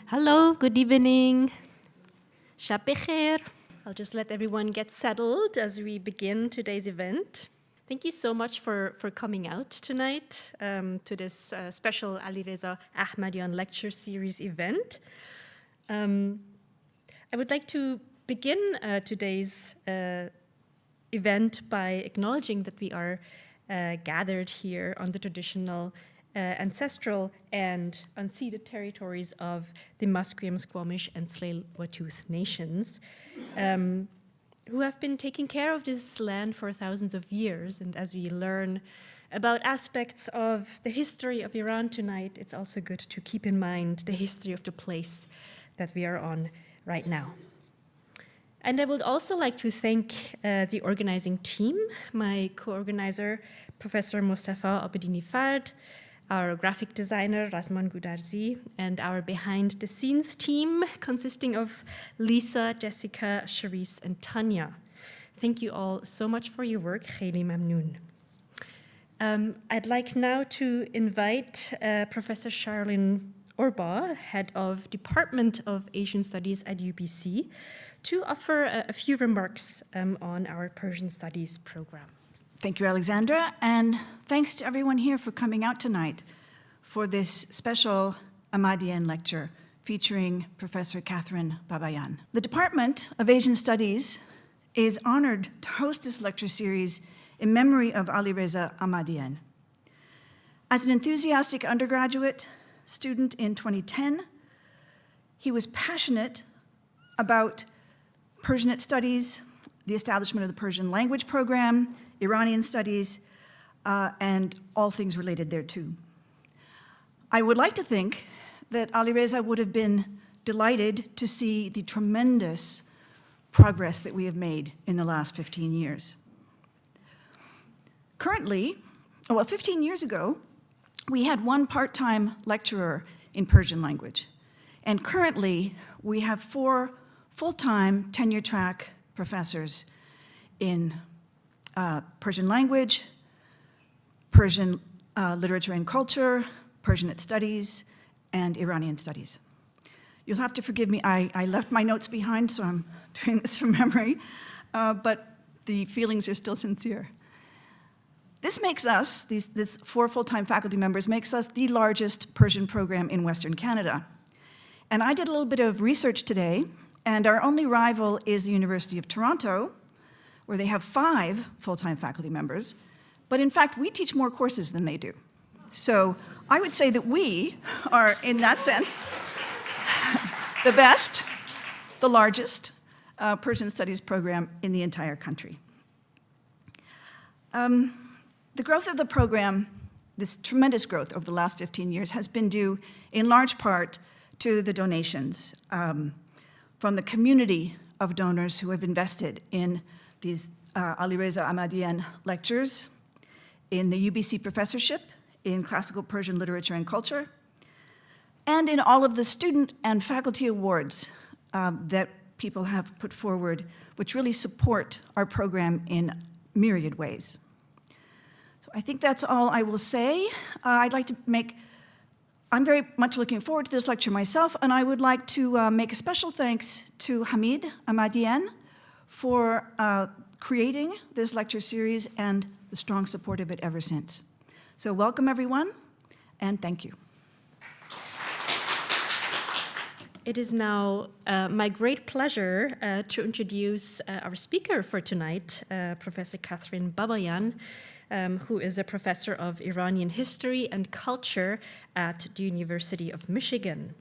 Hello, good evening. Shab bekhair. I'll just let everyone get settled as we begin today's event. Thank you so much for coming out tonight to this special Alireza Ahmadian lecture series event. I would like to begin today's event by acknowledging that we are gathered here on the traditional ancestral and unceded territories of the Musqueam, Squamish, and Tsleil-Waututh nations, who have been taking care of this land for thousands of years. And as we learn about aspects of the history of Iran tonight, it's also good to keep in mind the history of the place that we are on right now. And I would also like to thank the organizing team, my co-organizer, Professor Mostafa Abedini-Fard, our graphic designer, Razman Gudarzi, and our behind-the-scenes team, consisting of Lisa, Jessica, Charisse, and Tanya. Thank you all so much for your work. Khayli mamnoon. I'd like now to invite Professor Charlene Orba, head of Department of Asian Studies at UBC, to offer a few remarks on our Persian Studies program. Thank you, Alexandra, and thanks to everyone here for coming out tonight for this special Ahmadian lecture featuring Professor Kathryn Babayan. The Department of Asian Studies is honored to host this lecture series in memory of Alireza Ahmadian. As an enthusiastic undergraduate student in 2010, he was passionate about Persianate studies, the establishment of the Persian language program, Iranian studies, and all things related thereto. I would like to think that Alireza would have been delighted to see the tremendous progress that we have made in the last 15 years. Currently, 15 years ago, we had one part-time lecturer in Persian language, and currently we have 4 full-time tenure-track professors in Persian language, Persian literature and culture, Persianate studies, and Iranian studies. You'll have to forgive me, I left my notes behind, so I'm doing this from memory, but the feelings are still sincere. This makes us, these 4 full-time faculty members, makes us the largest Persian program in Western Canada. And I did a little bit of research today, and our only rival is the University of Toronto, where they have 5 full-time faculty members, but in fact, we teach more courses than they do. So I would say that we are, in that sense, the best, the largest Persian studies program in the entire country. The growth of the program, this tremendous growth over the last 15 years, has been due in large part to the donations from the community of donors who have invested in these Alireza Ahmadian lectures, in the UBC professorship, in classical Persian literature and culture, and in all of the student and faculty awards that people have put forward, which really support our program in myriad ways. So I think that's all I will say. I'm very much looking forward to this lecture myself, and I would like to make a special thanks to Hamid Ahmadian for creating this lecture series and the strong support of it ever since. So welcome, everyone, and thank you. It is now my great pleasure to introduce our speaker for tonight, Professor Kathryn Babayan, who is a professor of Iranian history and culture at the University of Michigan.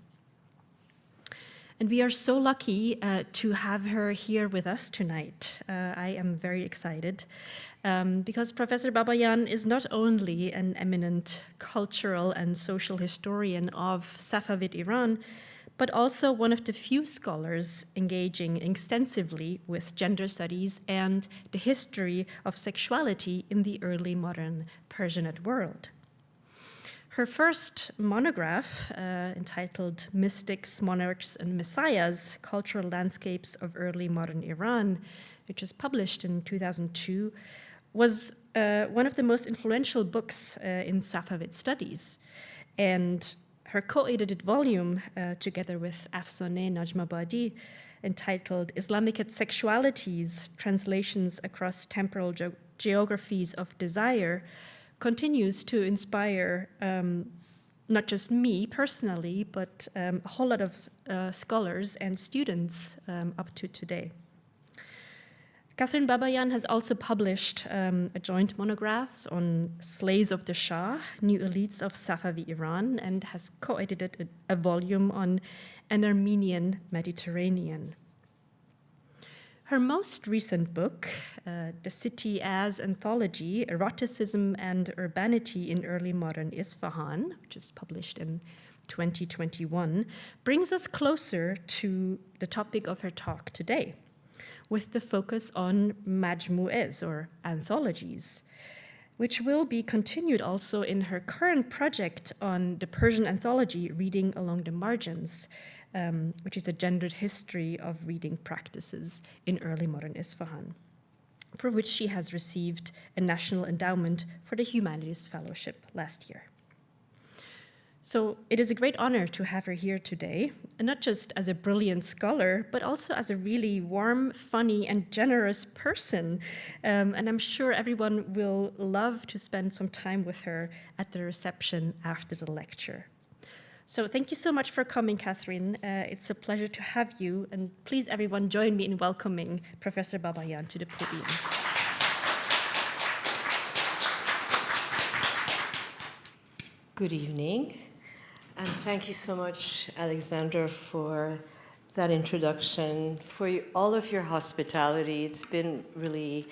And we are so lucky to have her here with us tonight. I am very excited because Professor Babayan is not only an eminent cultural and social historian of Safavid Iran, but also one of the few scholars engaging extensively with gender studies and the history of sexuality in the early modern Persianate world. Her first monograph, entitled Mystics, Monarchs, and Messiahs, Cultural Landscapes of Early Modern Iran, which was published in 2002, was one of the most influential books in Safavid studies. And her co-edited volume, together with Afsaneh Najmabadi, entitled Islamic Sexualities, Translations Across Temporal Geographies of Desire, continues to inspire not just me personally, but a whole lot of scholars and students up to today. Kathryn Babayan has also published a joint monographs on Slaves of the Shah, New Elites of Safavi Iran, and has co-edited a volume on an Armenian Mediterranean. Her most recent book, The City as Anthology, Eroticism and Urbanity in Early Modern Isfahan, which is published in 2021, brings us closer to the topic of her talk today, with the focus on majmu'as, or anthologies, which will be continued also in her current project on the Persian anthology, Reading Along the Margins, which is a gendered history of reading practices in early modern Isfahan, for which she has received a National Endowment for the Humanities Fellowship last year. So it is a great honor to have her here today, and not just as a brilliant scholar, but also as a really warm, funny, and generous person. And I'm sure everyone will love to spend some time with her at the reception after the lecture. So thank you so much for coming, Kathryn. It's a pleasure to have you, and please everyone join me in welcoming Professor Babayan to the podium. Good evening. And thank you so much, Alexander, for that introduction, for all of your hospitality. It's been really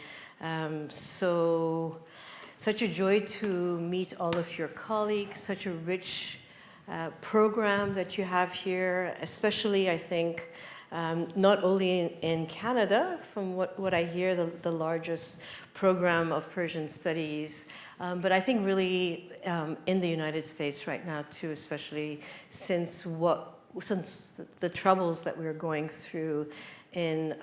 such a joy to meet all of your colleagues, such a rich program that you have here, especially, I think, not only in Canada, from what I hear, the largest program of Persian studies, but I think really in the United States right now too, especially since the troubles that we're going through in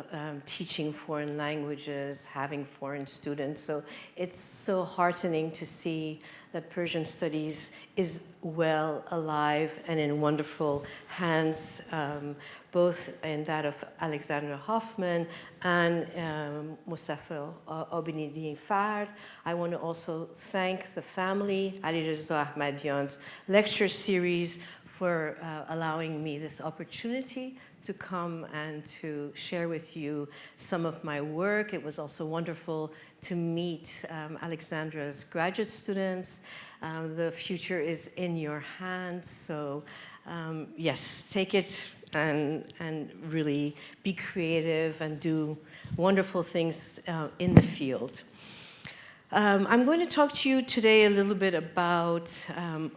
teaching foreign languages, having foreign students. So it's so heartening to see that Persian studies is well alive and in wonderful hands, both in that of Alexander Hoffman and Mustafa Abinidi Fard. I want to also thank the family, Alireza Ahmadian's lecture series, for allowing me this opportunity to come and to share with you some of my work. It was also wonderful to meet Alexandra's graduate students. The future is in your hands, so yes, take it and really be creative and do wonderful things in the field. I'm going to talk to you today a little bit about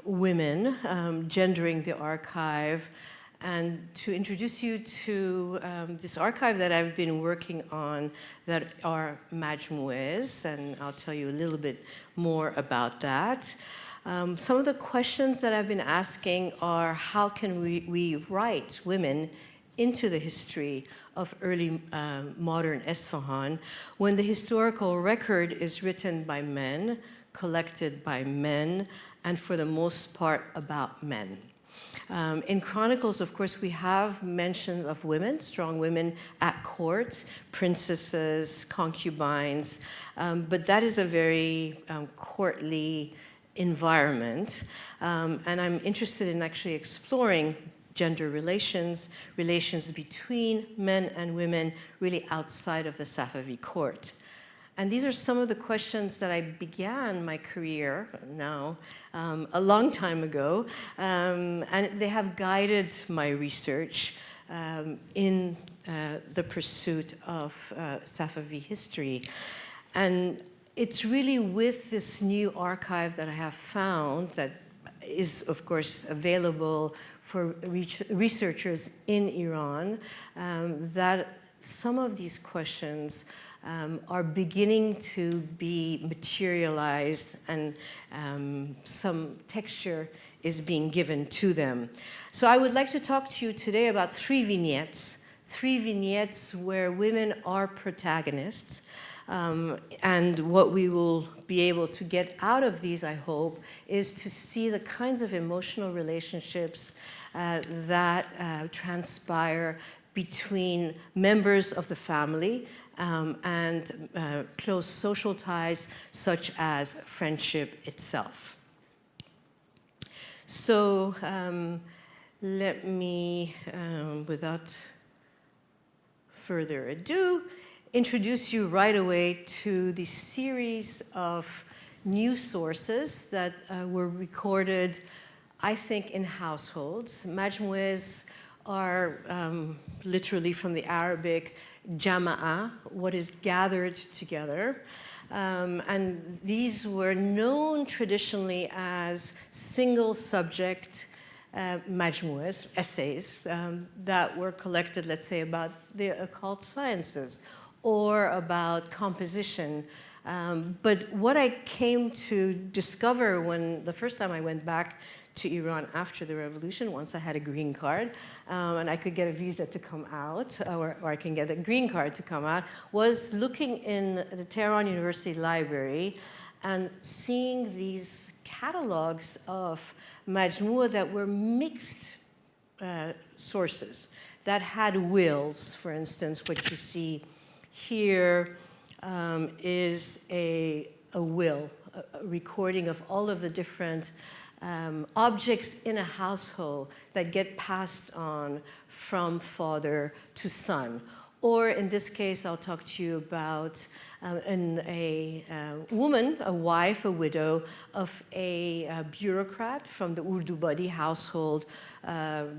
women, gendering the archive, and to introduce you to this archive that I've been working on that are majmu'as, and I'll tell you a little bit more about that. Some of the questions that I've been asking are, how can we write women into the history of early modern Isfahan when the historical record is written by men, collected by men, and for the most part about men. In Chronicles, of course, we have mentions of women, strong women at court, princesses, concubines, but that is a very courtly environment. And I'm interested in actually exploring gender relations between men and women really outside of the Safavi court. And these are some of the questions that I began my career now a long time ago, and they have guided my research in the pursuit of Safavi history. And it's really with this new archive that I have found that is, of course, available for researchers in Iran, that some of these questions are beginning to be materialized, and some texture is being given to them. So I would like to talk to you today about three vignettes where women are protagonists, And what we will be able to get out of these, I hope, is to see the kinds of emotional relationships that transpire between members of the family and close social ties such as friendship itself. So let me, without further ado, introduce you right away to the series of new sources that were recorded, I think, in households. Majmu'as are literally from the Arabic jama'a, what is gathered together. And these were known traditionally as single subject majmu'as, essays, that were collected, let's say, about the occult sciences or about composition. But what I came to discover when the first time I went back to Iran after the revolution, once I had a green card, and I could get a visa to come out, or I can get a green card to come out, was looking in the Tehran University Library and seeing these catalogs of majmu'a that were mixed sources, that had wills. For instance, what you see here is a will, a recording of all of the different objects in a household that get passed on from father to son. Or in this case, I'll talk to you about a woman, a wife, a widow of a bureaucrat from the Urdubadi household,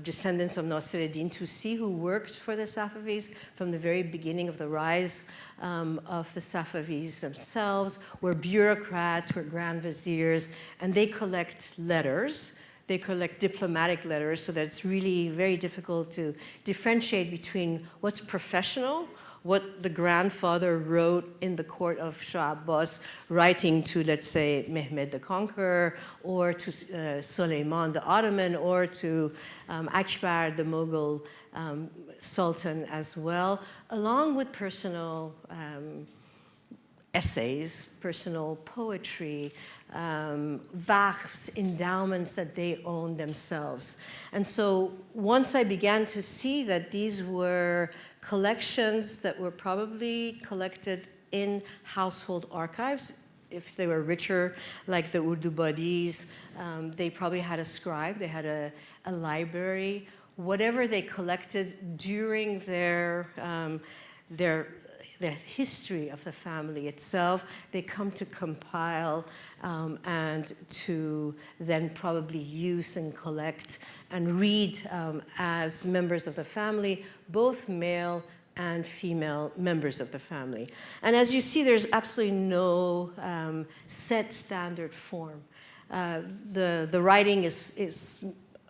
descendants of Nasreddin Tusi, who worked for the Safavids from the very beginning of the rise of the Safavids themselves, were bureaucrats, were grand viziers, and they collect letters. They collect diplomatic letters, so that it's really very difficult to differentiate between what's professional, what the grandfather wrote in the court of Shah Abbas, writing to, let's say, Mehmed the Conqueror, or to Suleiman the Ottoman, or to Akbar the Mughal Sultan as well, along with personal essays, personal poetry, waqfs, endowments that they own themselves. And so once I began to see that these were collections that were probably collected in household archives, if they were richer, like the Urdubadis, they probably had a scribe, they had a library, whatever they collected during their history of the family itself, they come to compile and to then probably use and collect and read as members of the family, both male and female members of the family. And as you see, there's absolutely no set standard form. The writing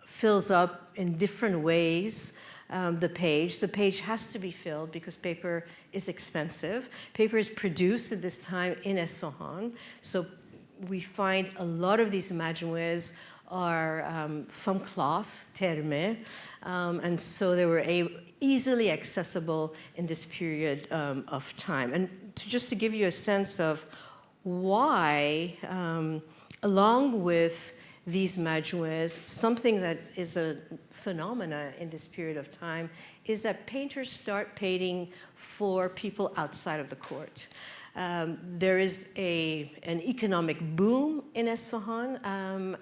fills up in different ways. The page has to be filled because paper is expensive. Paper is produced at this time in Isfahan, so we find a lot of these majmu'as are from cloth, terme, and so they were easily accessible in this period of time. And just to give you a sense of why, along with these majmu'as, something that is a phenomena in this period of time is that painters start painting for people outside of the court. There is an economic boom in Isfahan,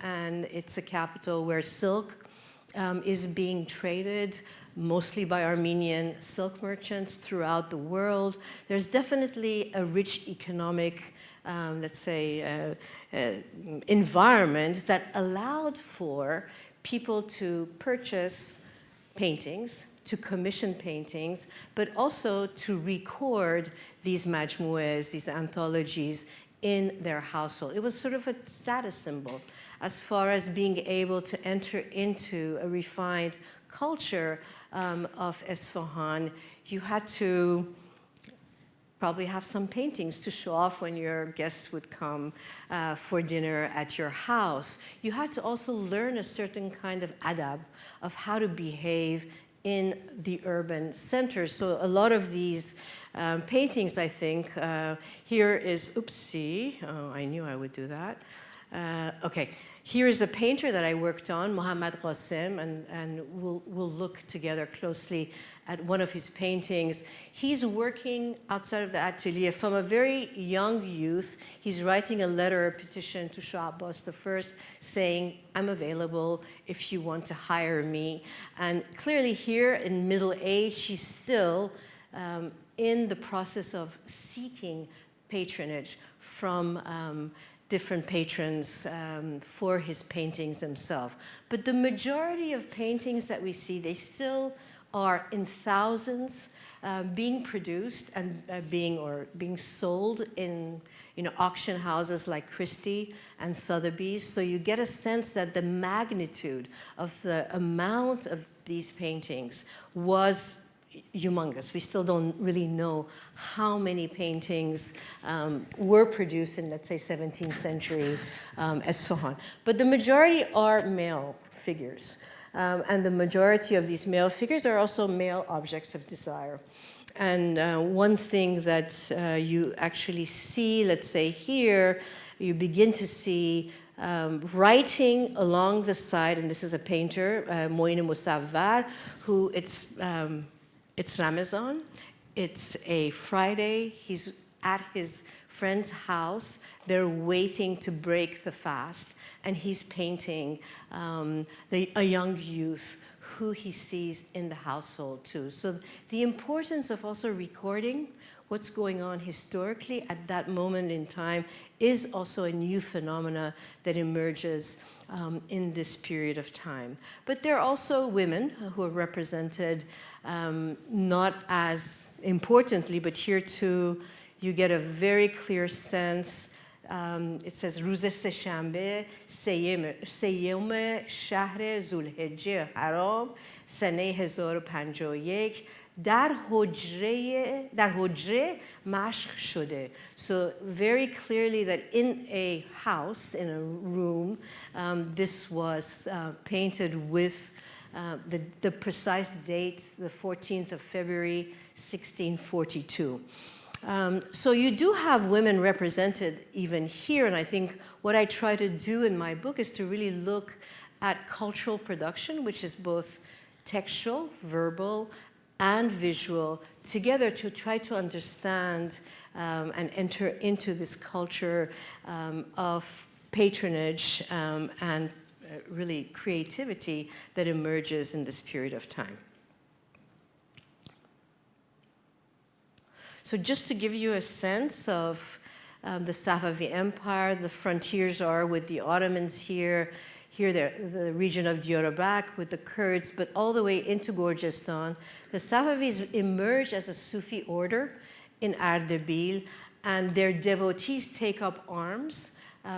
and it's a capital where silk is being traded mostly by Armenian silk merchants throughout the world. There's definitely a rich economic let's say, environment that allowed for people to purchase paintings, to commission paintings, but also to record these majmu'as, these anthologies in their household. It was sort of a status symbol as far as being able to enter into a refined culture of Isfahan. You had to probably have some paintings to show off when your guests would come for dinner at your house. You had to also learn a certain kind of adab, of how to behave in the urban centers. So a lot of these paintings, I think, here is, oopsie, oh, I knew I would do that. Okay, here is a painter that I worked on, Mohammad Qasim, and we'll look together closely at one of his paintings. He's working outside of the atelier from a very young youth. He's writing a letter, a petition to Shah Abbas I, saying, I'm available if you want to hire me. And clearly here in middle age, he's still in the process of seeking patronage from different patrons for his paintings himself. But the majority of paintings that we see, they still are in thousands being produced and being sold in auction houses like Christie and Sotheby's. So you get a sense that the magnitude of the amount of these paintings was humongous. We still don't really know how many paintings were produced in, let's say, 17th century Isfahan. But the majority are male figures. And the majority of these male figures are also male objects of desire. And one thing that you actually see, let's say here, you begin to see writing along the side, and this is a painter, Moin Musawwar, who it's Ramadan, it's a Friday, he's at his friend's house, they're waiting to break the fast, and he's painting a young youth who he sees in the household too. So the importance of also recording what's going on historically at that moment in time is also a new phenomena that emerges in this period of time. But there are also women who are represented not as importantly, but here too you get a very clear sense. It says روز سه‌شنبه سیوم شهر ذوالحجه حرام سنه 1051 در حجره مشق شده. So very clearly that in a house, in a room, this was painted with the precise date, the 14th of February, 1642. So you do have women represented even here, and I think what I try to do in my book is to really look at cultural production, which is both textual, verbal, and visual, together to try to understand and enter into this culture of patronage and really creativity that emerges in this period of time. So just to give you a sense of the Safavi Empire, the frontiers are with the Ottomans here, the region of Diyarbakir with the Kurds, but all the way into Gorgistan. The Safavis emerge as a Sufi order in Ardabil, and their devotees take up arms.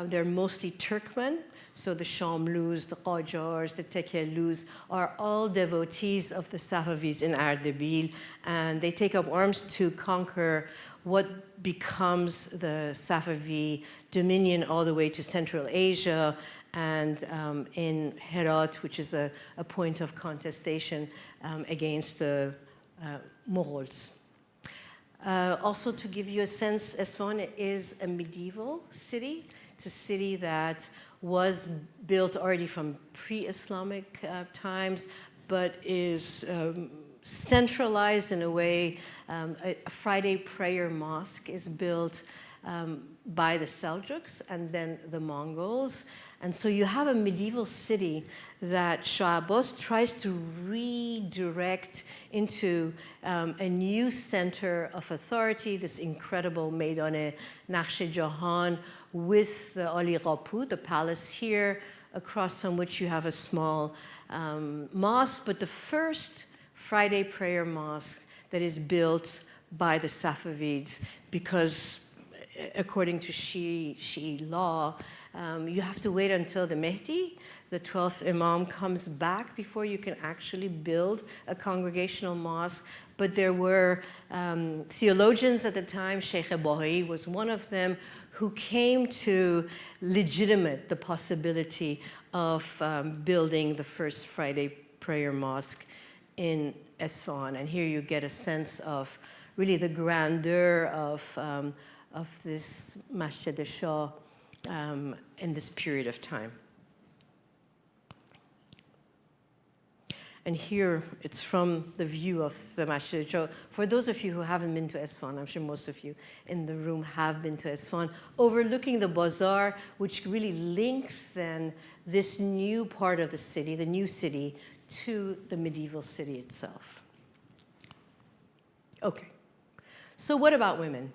They're mostly Turkmen, so the Shamlus, the Qajars, the Tekellus are all devotees of the Safavis in Ardabil, and they take up arms to conquer what becomes the Safavi dominion all the way to Central Asia and in Herat, which is a point of contestation against the Mughals. Also to give you a sense, Isfahan is a medieval city. It's a city that was built already from pre-Islamic times, but is centralized in a way. A Friday prayer mosque is built by the Seljuks and then the Mongols. And so you have a medieval city that Shah Abbas tries to redirect into a new center of authority, this incredible Meydan Nakhsh Jahan with the Ali Qapu, the palace here, across from which you have a small mosque, but the first Friday prayer mosque that is built by the Safavids, because according to Shi'i law, you have to wait until the Mehdi, the 12th Imam, comes back before you can actually build a congregational mosque. But there were theologians at the time, Sheikh Bahai was one of them, who came to legitimate the possibility of building the first Friday prayer mosque in Isfahan. And here you get a sense of really the grandeur of this Masjid Shah in this period of time. And here, it's from the view of the Masjid Shah. For those of you who haven't been to Isfahan, I'm sure most of you in the room have been to Isfahan, overlooking the bazaar, which really links then this new part of the city, the new city, to the medieval city itself. Okay, so what about women?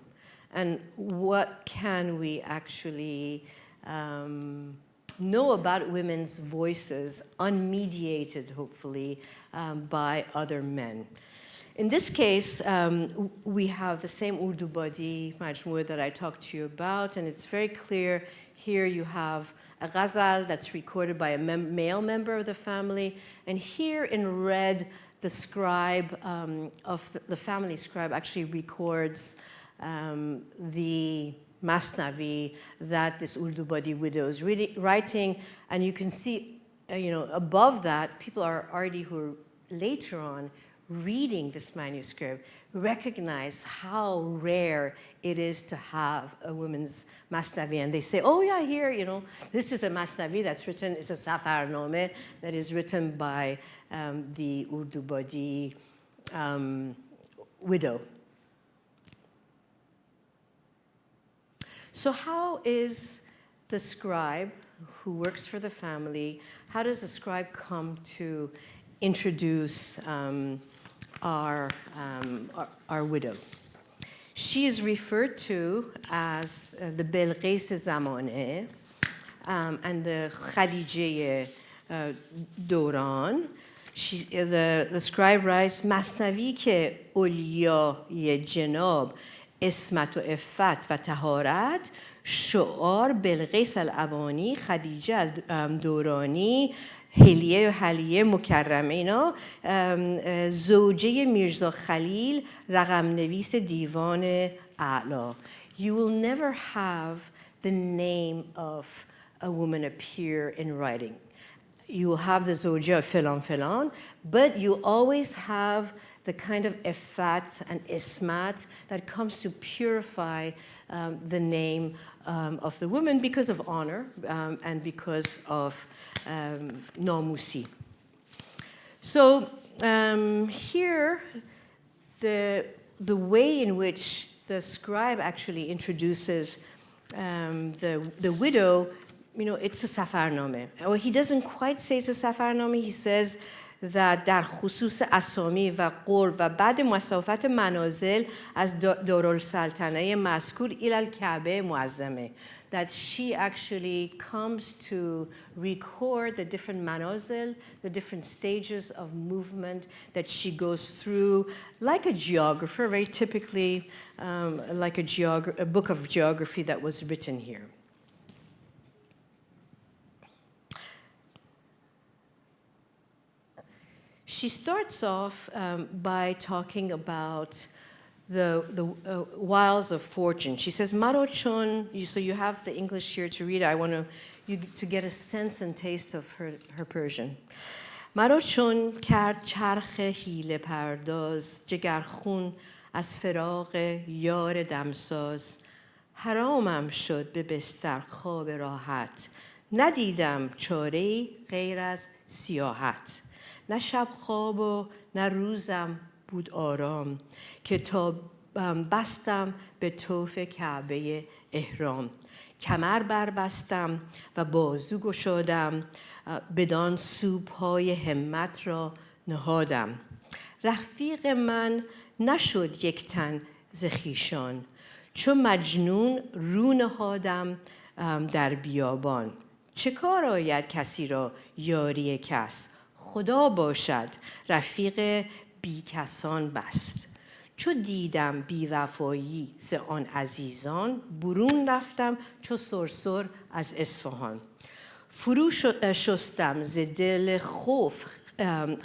And what can we actually know about women's voices, unmediated, hopefully, by other men? In this case, we have the same Urdu body majmu'a that I talked to you about, and it's very clear. Here you have a ghazal that's recorded by a male member of the family, and here in red, the scribe of the family scribe actually records the Masnavi that this Urdu body widow is writing, and you can see, above that, people are already who are later on reading this manuscript recognize how rare it is to have a woman's Masnavi, and they say, oh yeah, here, this is a Masnavi that's written, it's a Safarname that is written by the Urdu body widow. So how is the scribe who works for the family, how does the scribe come to introduce our widow? She is referred to as the Belqis Zamane and the Khadijeh Doran. The scribe writes, Masnavi ke ulyای جناب اسمت و عفت و طهارت شعار بلقیس العوانی خدیجه دورانی هلیه و حلیه مکرمه اینا زوجه میرزا خلیل رقم نویس دیوان اعلا. You will never have the name of a woman appear in writing. You will have the زوجه فلان فلان, but you always have the kind of ifat and ismat that comes to purify the name of the woman because of honor and because of namusi. So here, the way in which the scribe actually introduces the widow, it's a safarname. Well, he doesn't quite say it's a safarname. He says that در خصوص اسامی و قرب و بعد مسافت منازل از دارالسلطنه مذکور الی الکعبه معظمه, that she actually comes to record the different manazil, the different stages of movement that she goes through, like a geographer, very typically like a book of geography that was written here. She starts off by talking about the wiles of fortune. She says, "Maro chon." So you have the English here to read. I want you to get a sense and taste of her Persian. "Maro chon kard charkh hile pardaz jigarkhun az firaq yar damsaz haramam shod be bestar khab rahat nadidam chorei ghair az siyahat." نه شب خواب و نه روزم بود آرام که تا بستم به طوف کعبه احرام کمر بربستم و بازو گشادم بدان سو پای همت را نهادم رفیق من نشد یک تن ز خویشان چو مجنون رو نهادم در بیابان چه کار آید کسی را یاری کس خدا باشد رفیق بی کسان بست چو دیدم بی وفایی ز آن عزیزان برون رفتم چو صرصر از اصفهان فرو شستم ز دل خوف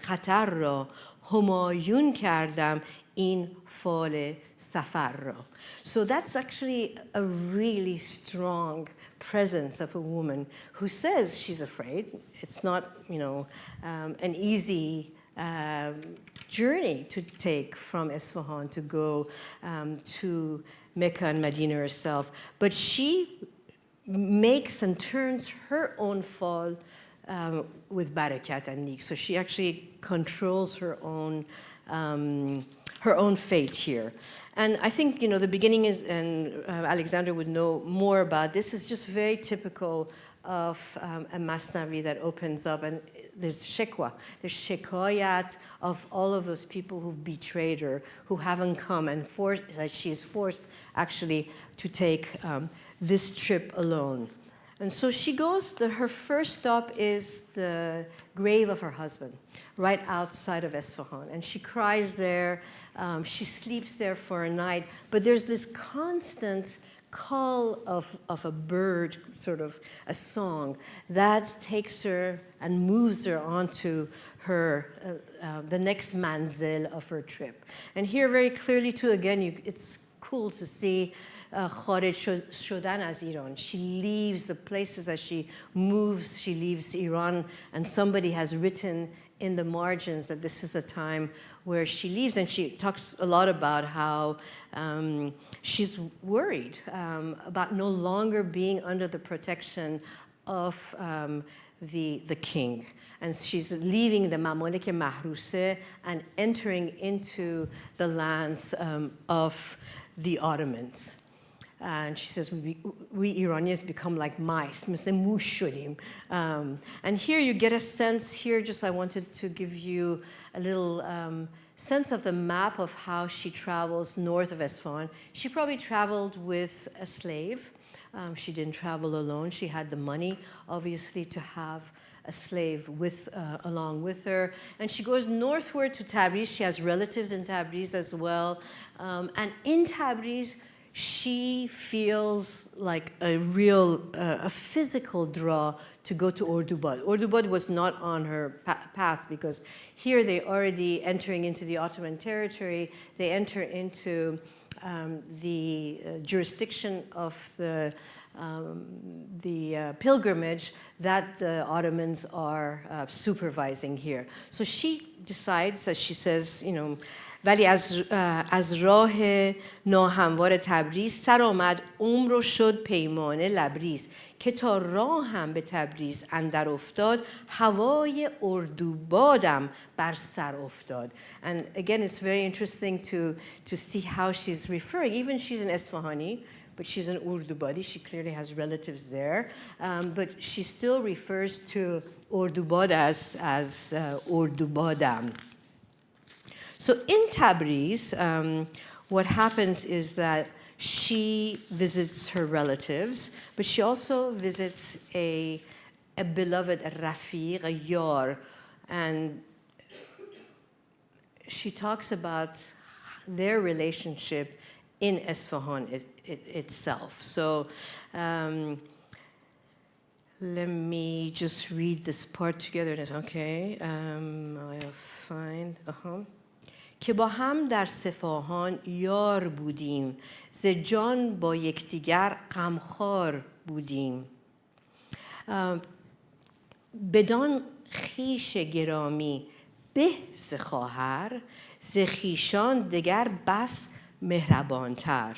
خطر را همایون کردم این فال سفر را. So that's actually a really strong presence of a woman who says she's afraid. It's not, an easy journey to take from Isfahan to go to Mecca and Medina herself. But she makes and turns her own fall with barakat and nik. So she actually controls her own fate here. And I think, the beginning is, and Alexander would know more about this, is just very typical of a masnavi that opens up, and there's shekwa, there's shekayat of all of those people who've betrayed her, who haven't come, and that she is forced actually to take this trip alone. And so she goes, her first stop is the grave of her husband, right outside of Isfahan. And she cries there, she sleeps there for a night, but there's this constant call of a bird, sort of a song, that takes her and moves her onto her, the next manzil of her trip. And here very clearly too, again, it's cool to see kharij shodan az Iran. She leaves the places as she moves, she leaves Iran, and somebody has written in the margins that this is a time where she leaves, and she talks a lot about how she's worried about no longer being under the protection of the king. And she's leaving the Mamalik Mahruse and entering into the lands of the Ottomans. And she says, we Iranians become like mice. And here you get a sense, here just I wanted to give you a little sense of the map of how she travels north of Isfahan. She probably traveled with a slave. She didn't travel alone. She had the money, obviously, to have a slave along with her. And she goes northward to Tabriz. She has relatives in Tabriz as well. And in Tabriz, she feels like a real, a physical draw to go to Ordubad. Ordubad was not on her path because here they already entering into the Ottoman territory. They enter into the jurisdiction of the pilgrimage that the Ottomans are supervising here. So she decides, as she says, ولی از راه ناهموار تبریز سر آمد عمر و شد پیمانه لبریز که تا راه هم به تبریز اندر افتاد هوای اردوبادم بر سر افتاد. And again, it's very interesting to see how she's referring. Even she's an Isfahani, but she's an Urdubadi. She clearly has relatives there. But she still refers to Ordubad as Ordubadam. So in Tabriz, what happens is that she visits her relatives, but she also visits a beloved, a rafiq, a yar, and she talks about their relationship in Isfahan itself. So let me just read this part together. Okay, I'll find. که با هم در صفاهان یار بودیم ز جان با یکدیگر غمخوار بودیم بدان خویش گرامی به ز خواهر ز خویشان دگر بس مهربانتر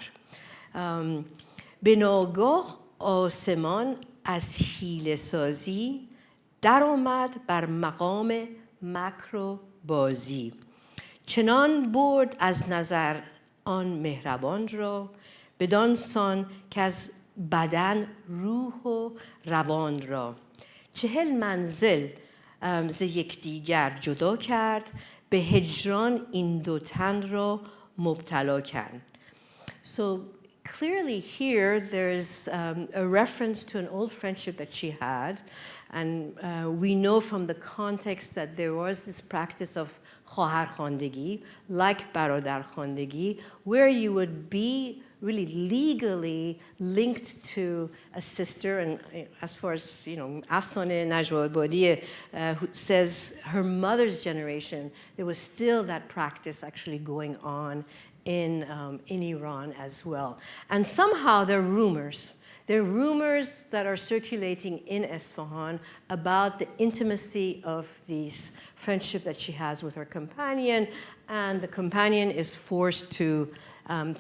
به ناگاه آسمان از حیله سازی در آمد بر مقام مکر و بازی چنان برد از نظر آن مهربان را بدان سان که از بدن روح و روان را 40 منزل ز یکدیگر جدا کرد به هجران این دو تن را مبتلا کرد. So clearly here there's a reference to an old friendship that she had, and we know from the context that there was this practice of خواهرخواندگی, like برادرخواندگی, where you would be really legally linked to a sister. And as far as, Afsane Najwa Badi who says her mother's generation, there was still that practice actually going on in Iran as well. And somehow there are rumors There are rumors that are circulating in Isfahan about the intimacy of this friendship that she has with her companion, and the companion is forced to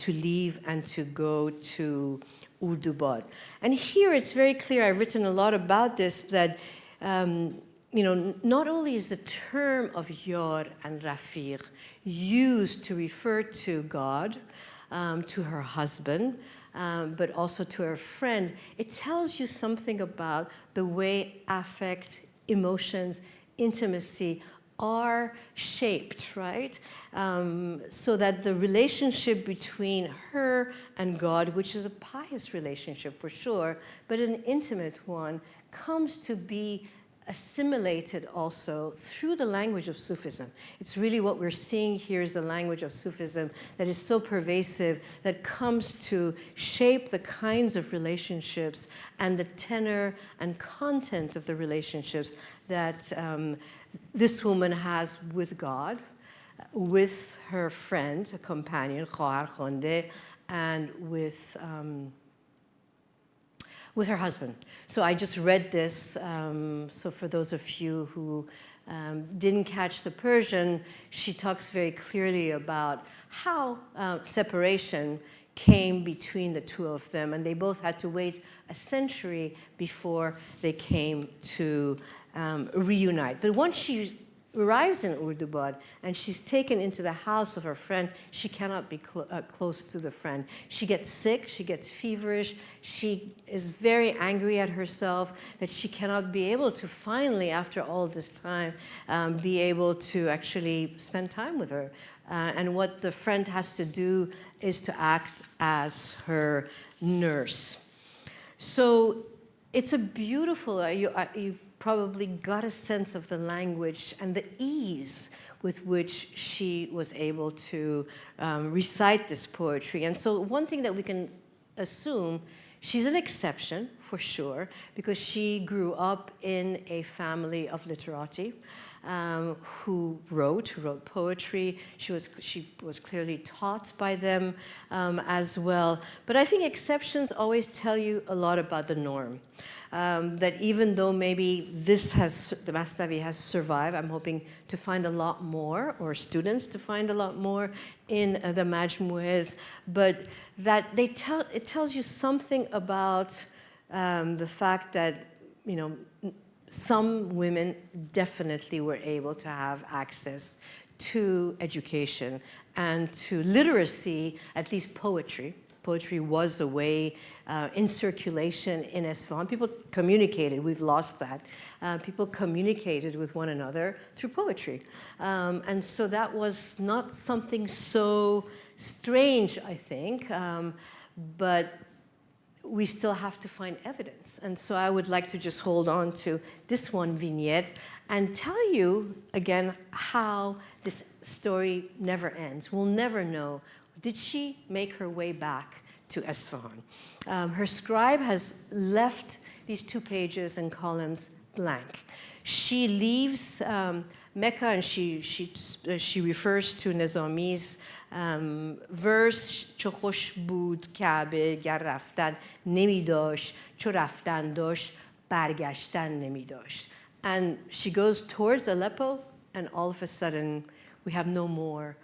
leave and to go to Urdubad. And here it's very clear, I've written a lot about this, that not only is the term of Yar and Rafiq used to refer to God, to her husband, but also to her friend, it tells you something about the way affect, emotions, intimacy are shaped, right? So that the relationship between her and God, which is a pious relationship for sure, but an intimate one, comes to be assimilated also through the language of Sufism. It's really what we're seeing here is the language of Sufism that is so pervasive, that comes to shape the kinds of relationships and the tenor and content of the relationships that this woman has with God, with her friend, a companion, Khohar Khonde, and with her husband. So I just read this, so for those of you who didn't catch the Persian, she talks very clearly about how separation came between the two of them, and they both had to wait a century before they came to reunite. But once she arrives in Urdubad and she's taken into the house of her friend, she cannot be close to the friend. She gets sick, she gets feverish, she is very angry at herself that she cannot be able to finally, after all this time, be able to actually spend time with her. And what the friend has to do is to act as her nurse. So it's a beautiful, you probably got a sense of the language and the ease with which she was able to recite this poetry. And so one thing that we can assume, she's an exception for sure, because she grew up in a family of literati who wrote poetry. She was clearly taught by them as well. But I think exceptions always tell you a lot about the norm. That even though maybe the Masnavi has survived, I'm hoping to find a lot more, or students to find a lot more in the majmu'as, but that it tells you something about the fact that, some women definitely were able to have access to education and to literacy, at least poetry. Poetry was a way in circulation in Isfahan. People communicated. We've lost that. People communicated with one another through poetry. And so that was not something so strange, I think, but we still have to find evidence. And so I would like to just hold on to this one vignette and tell you again how this story never ends. We'll never know. Did she make her way back to Isfahan? Her scribe has left these 2 pages and columns blank. She leaves Mecca, and she refers to Nizami's verse چو خوش بود کعبه گر رفتن نمی داشت چو رفتن داشت برگشتن نمی داشت. And she goes towards Aleppo, and all of a sudden we have no more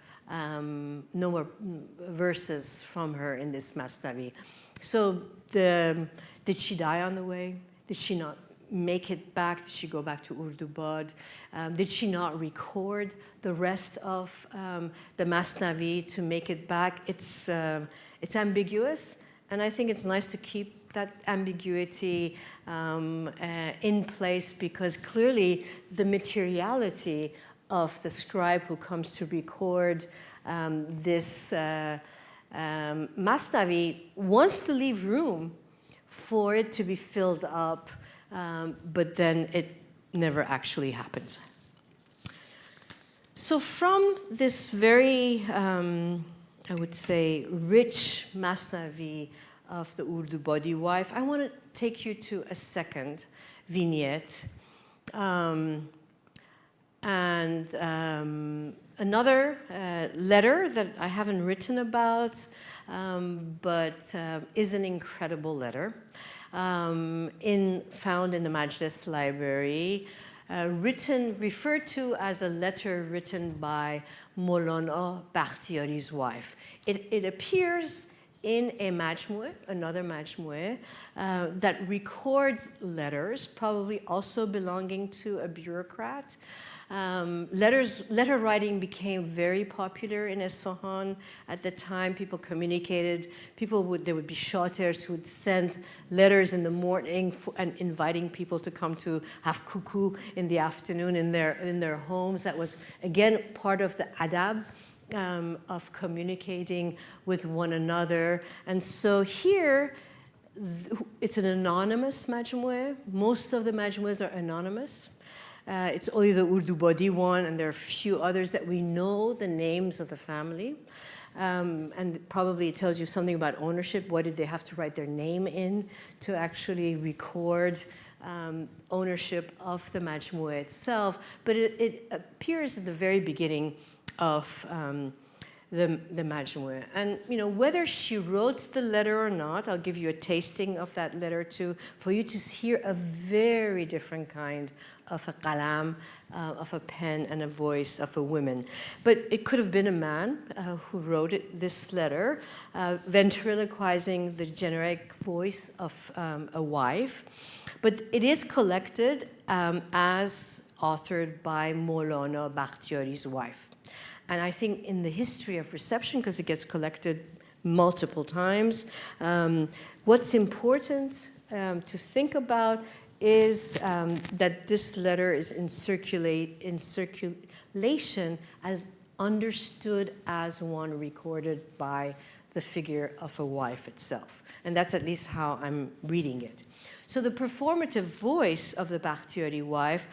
verses from her in this Masnavi. So did she die on the way? Did she not make it back? Did she go back to Urdubad? Did she not record the rest of the Masnavi to make it back? It's ambiguous, and I think it's nice to keep that ambiguity in place, because clearly the materiality of the scribe who comes to record this Masnavi wants to leave room for it to be filled up, but then it never actually happens. So from this very, I would say, rich Masnavi of the Urdubadi wife, I want to take you to a second vignette. Another letter that I haven't written about, but is an incredible letter. found in the Majlis Library, referred to as a letter written by Maulana Bakhtiyari's wife. It appears in a majmu'a, another majmu'a, that records letters, probably also belonging to a bureaucrat. Letter writing became very popular in Isfahan at the time. People communicated. There would be shaters who would send letters in the morning and inviting people to come to have kuku in the afternoon in their homes. That was, again, part of the adab of communicating with one another. And so here, it's an anonymous majmu'a. Most of the majmu'as are anonymous. It's only the Urdu Badi one, and there are a few others that we know the names of the family. And probably it tells you something about ownership. What did they have to write their name in to actually record ownership of the majmu'a itself? But it appears at the very beginning of the majmu'a. And whether she wrote the letter or not, I'll give you a tasting of that letter too, for you to hear a very different kind of a qalam, of a pen and a voice of a woman. But it could have been a man who wrote this letter, ventriloquizing the generic voice of a wife. But it is collected as authored by Maulana Bakhtiyari's wife. And I think in the history of reception, because it gets collected multiple times, what's important to think about is that this letter is in circulation as understood as one recorded by the figure of a wife itself. And that's at least how I'm reading it. So the performative voice of the Bakhtiyari wife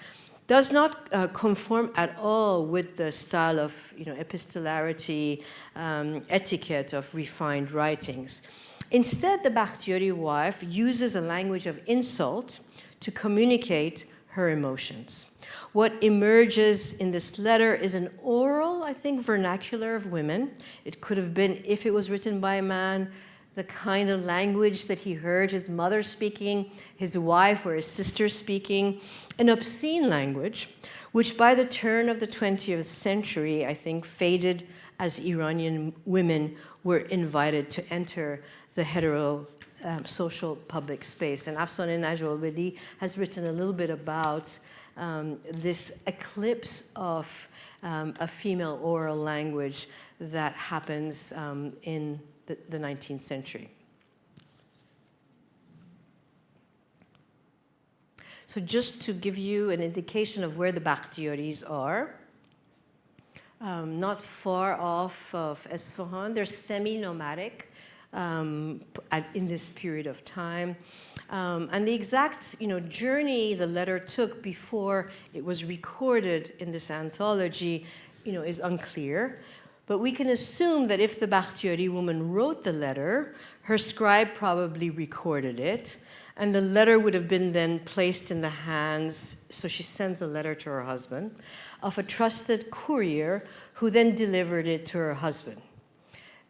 does not conform at all with the style of epistolary etiquette of refined writings. Instead, the Bakhtiyari wife uses a language of insult to communicate her emotions. What emerges in this letter is an oral, I think, vernacular of women. It could have been, if it was written by a man, the kind of language that he heard his mother speaking, his wife or his sister speaking, an obscene language, which by the turn of the 20th century, I think, faded as Iranian women were invited to enter the hetero social public space. And Afsaneh Najwabadi has written a little bit about this eclipse of a female oral language that happens in the 19th century. So just to give you an indication of where the Bakhtiyaris are, not far off of Isfahan, they're semi-nomadic in this period of time. And the exact journey the letter took before it was recorded in this anthology is unclear. But we can assume that if the Bakhtiyari woman wrote the letter, her scribe probably recorded it, and the letter would have been then placed in the hands, so she sends a letter to her husband, of a trusted courier who then delivered it to her husband.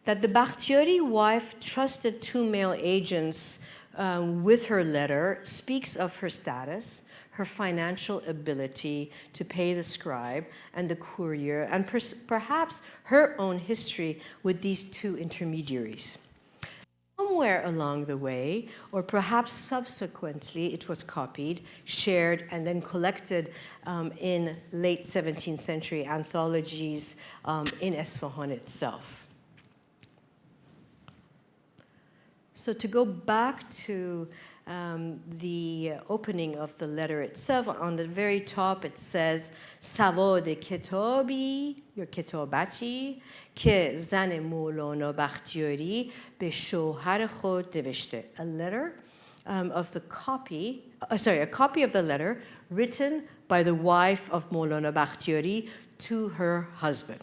That the Bakhtiyari wife trusted two male agents with her letter speaks of her status, her financial ability to pay the scribe and the courier, and perhaps her own history with these two intermediaries. Somewhere along the way, or perhaps subsequently, it was copied, shared, and then collected in late 17th century anthologies in Isfahan itself. So to go back to the opening of the letter itself, on the very top it says, Sawad kitabi, your kitabati, ke zan Maulana Bakhtiyari be shohar khod nevishte. A letter of the copy, a copy of the letter written by the wife of Maulana Bakhtiyari to her husband.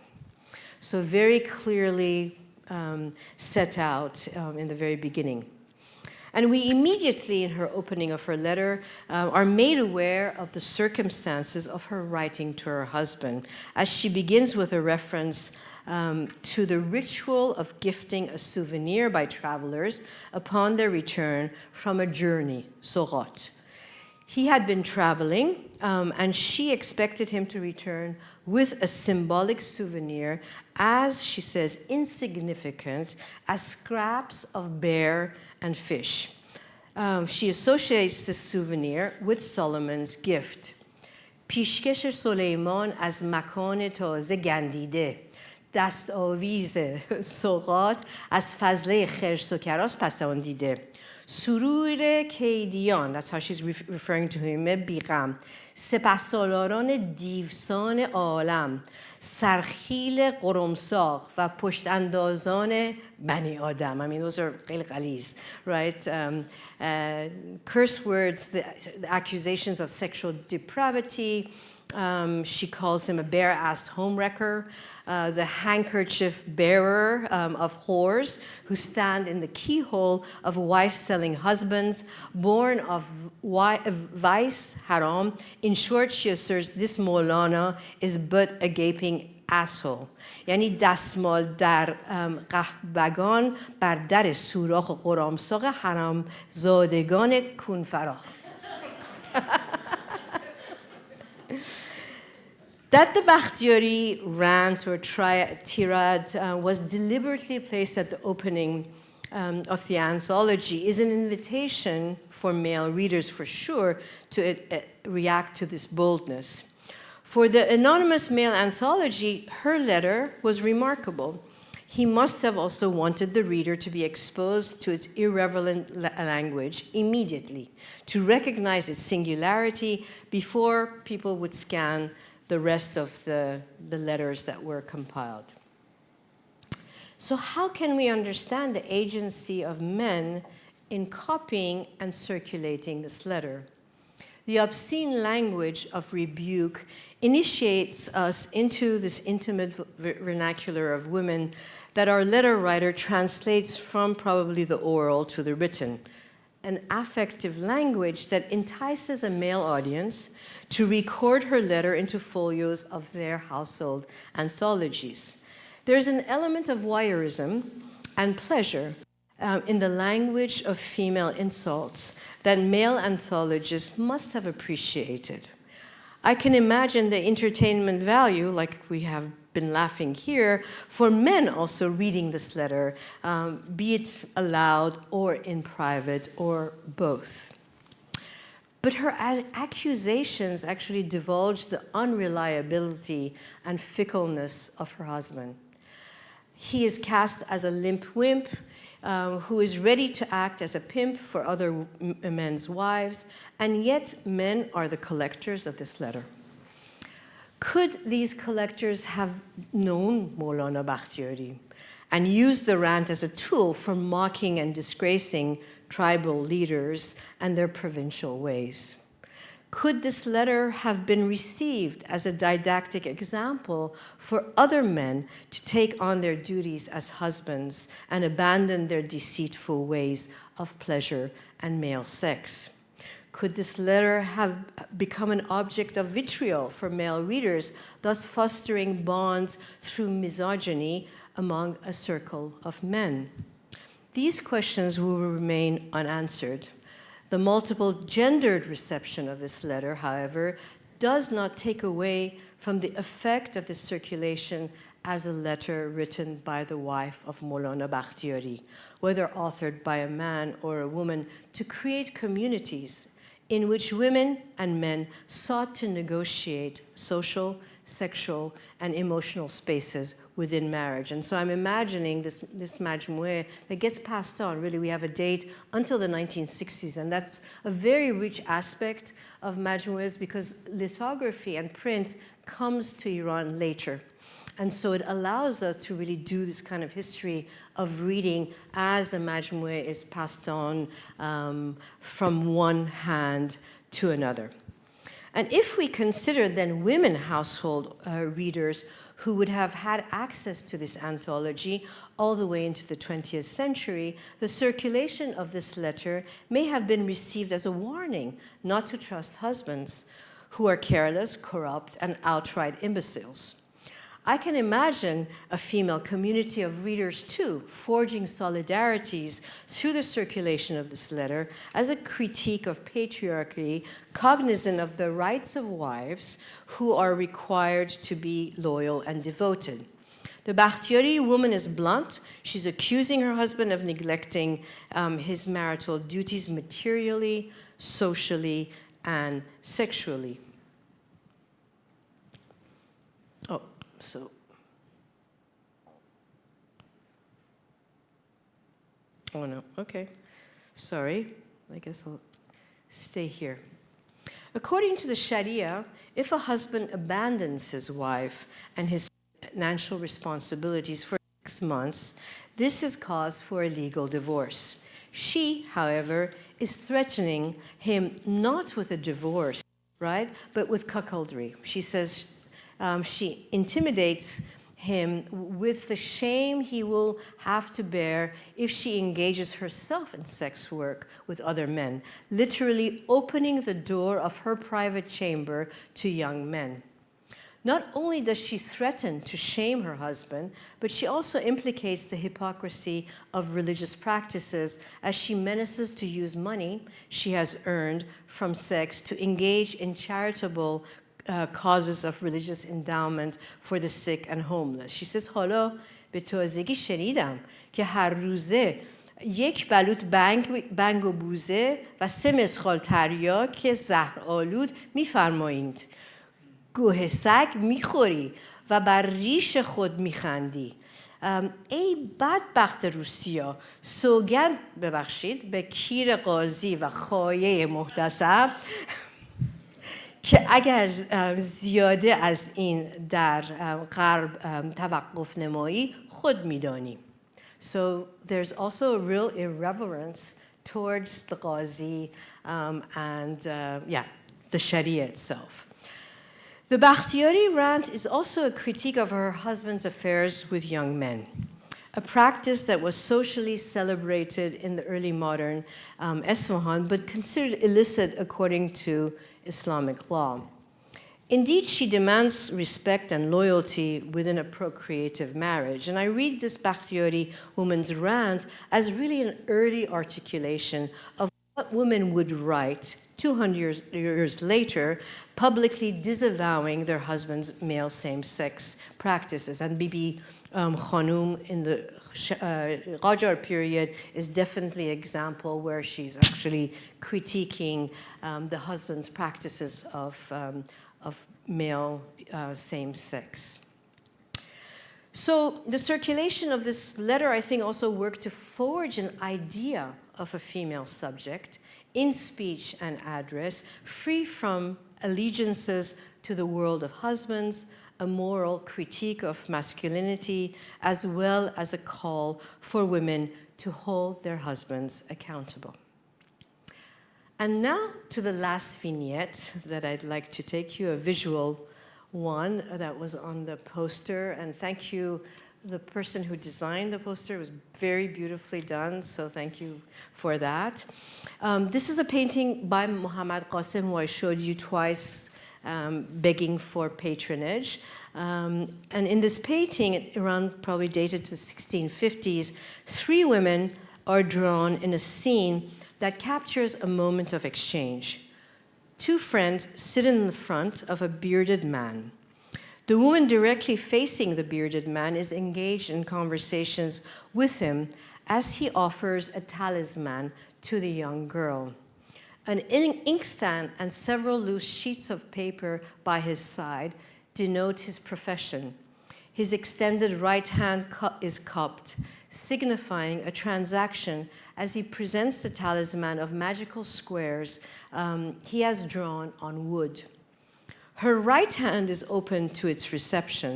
So very clearly set out in the very beginning. And we immediately, in her opening of her letter, are made aware of the circumstances of her writing to her husband, as she begins with a reference to the ritual of gifting a souvenir by travelers upon their return from a journey, soghot. He had been traveling, and she expected him to return with a symbolic souvenir, as she says, insignificant as scraps of bear and fish. She associates this souvenir with Solomon's gift. پیشکش سلیمان از مکان تازه گندیده، دست آویز سوغات از فضله خرس و کراس پسندیده. سرور کیدیان, that's how she's referring to him, بیغم. سپهسالاران دیوسان عالم، سرخیل قرمساق و پشت اندازان بنی آدم. I mean, those are خیلی غلیظ, right? Curse words, the accusations of sexual depravity. She calls him a bare-assed homewrecker, the handkerchief bearer of whores who stand in the keyhole of wife-selling husbands, born of vice, haram. In short, she asserts this Maulana is but a gaping asshole. یعنی دستمال در قهبگان بر در سوراخ و قرامساق حرام زادگان کون فراخ. That the Bakhtiyari rant or tirade was deliberately placed at the opening of the anthology is an invitation for male readers, for sure, to react to this boldness. For the anonymous male anthology, her letter was remarkable. He must have also wanted the reader to be exposed to its irrelevant language immediately, to recognize its singularity before people would scan the rest of the letters that were compiled. So how can we understand the agency of men in copying and circulating this letter? The obscene language of rebuke initiates us into this intimate vernacular of women that our letter writer translates from probably the oral to the written, an affective language that entices a male audience to record her letter into folios of their household anthologies. There's an element of voyeurism and pleasure in the language of female insults that male anthologists must have appreciated. I can imagine the entertainment value, like we have been laughing here, for men also reading this letter, be it aloud or in private or both. But her accusations actually divulge the unreliability and fickleness of her husband. He is cast as a limp wimp who is ready to act as a pimp for other men's wives, and yet men are the collectors of this letter. Could these collectors have known Maulana Bakhtiyari and used the rant as a tool for mocking and disgracing tribal leaders and their provincial ways? Could this letter have been received as a didactic example for other men to take on their duties as husbands and abandon their deceitful ways of pleasure and male sex? Could this letter have become an object of vitriol for male readers, thus fostering bonds through misogyny among a circle of men? These questions will remain unanswered. The multiple gendered reception of this letter, however, does not take away from the effect of this circulation as a letter written by the wife of Maulana Bakhtiyari, whether authored by a man or a woman, to create communities in which women and men sought to negotiate social, sexual, and emotional spaces within marriage. And so I'm imagining this majmu'a that gets passed on. Really, we have a date until the 1960s, and that's a very rich aspect of majmu'as because lithography and print comes to Iran later. And so it allows us to really do this kind of history of reading as the majmu'a is passed on from one hand to another. And if we consider then women household readers who would have had access to this anthology all the way into the 20th century, the circulation of this letter may have been received as a warning not to trust husbands who are careless, corrupt, and outright imbeciles. I can imagine a female community of readers too, forging solidarities through the circulation of this letter as a critique of patriarchy, cognizant of the rights of wives who are required to be loyal and devoted. The Bakhtiyari woman is blunt. She's accusing her husband of neglecting his marital duties materially, socially, and sexually. Oh, so. Oh, no, okay. Sorry, I guess I'll stay here. According to the Sharia, if a husband abandons his wife and his financial responsibilities for 6 months, this is cause for a legal divorce. She, however, is threatening him not with a divorce, right, but with cuckoldry. She says she intimidates him with the shame he will have to bear if she engages herself in sex work with other men, literally opening the door of her private chamber to young men. Not only does she threaten to shame her husband, but she also implicates the hypocrisy of religious practices as she menaces to use money she has earned from sex to engage in charitable causes of religious endowment for the sick and homeless. She says, حالا به تازگی شنیدم که هر روزه یک بلوط بنگ و بوزه و 3 مسخال تریاک زهرآلود می‌فرمایید. گوه سگ میخوری و بر ریش خود میخندی. ای بدبخت روسیا، سوگند ببخشید به کیر قاضی و خایه محتسب که اگر زیاده از این در غرب توقف نمایی خود میدانی. So there's also a real irreverence towards the qazi and the Sharia itself. The Bakhtiyari rant is also a critique of her husband's affairs with young men, a practice that was socially celebrated in the early modern Isfahan, but considered illicit according to Islamic law. Indeed, she demands respect and loyalty within a procreative marriage. And I read this Bakhtiyari woman's rant as really an early articulation of what women would write 200 years later, publicly disavowing their husband's male same-sex practices. And Bibi Khanum in the Qajar period is definitely an example where she's actually critiquing the husband's practices of male same-sex. So the circulation of this letter, I think, also worked to forge an idea of a female subject in speech and address, free from allegiances to the world of husbands, a moral critique of masculinity, as well as a call for women to hold their husbands accountable. And now to the last vignette that I'd like to take you, a visual one that was on the poster. And thank you, the person who designed the poster. It was very beautifully done, so thank you for that. This is a painting by Muhammad Qasim, who I showed you twice, begging for patronage. And in this painting, around probably dated to the 1650s, 3 women are drawn in a scene that captures a moment of exchange. 2 friends sit in the front of a bearded man. The woman directly facing the bearded man is engaged in conversations with him as he offers a talisman to the young girl. An inkstand and several loose sheets of paper by his side denote his profession. His extended right hand is cupped, signifying a transaction as he presents the talisman of magical squares he has drawn on wood. Her right hand is open to its reception,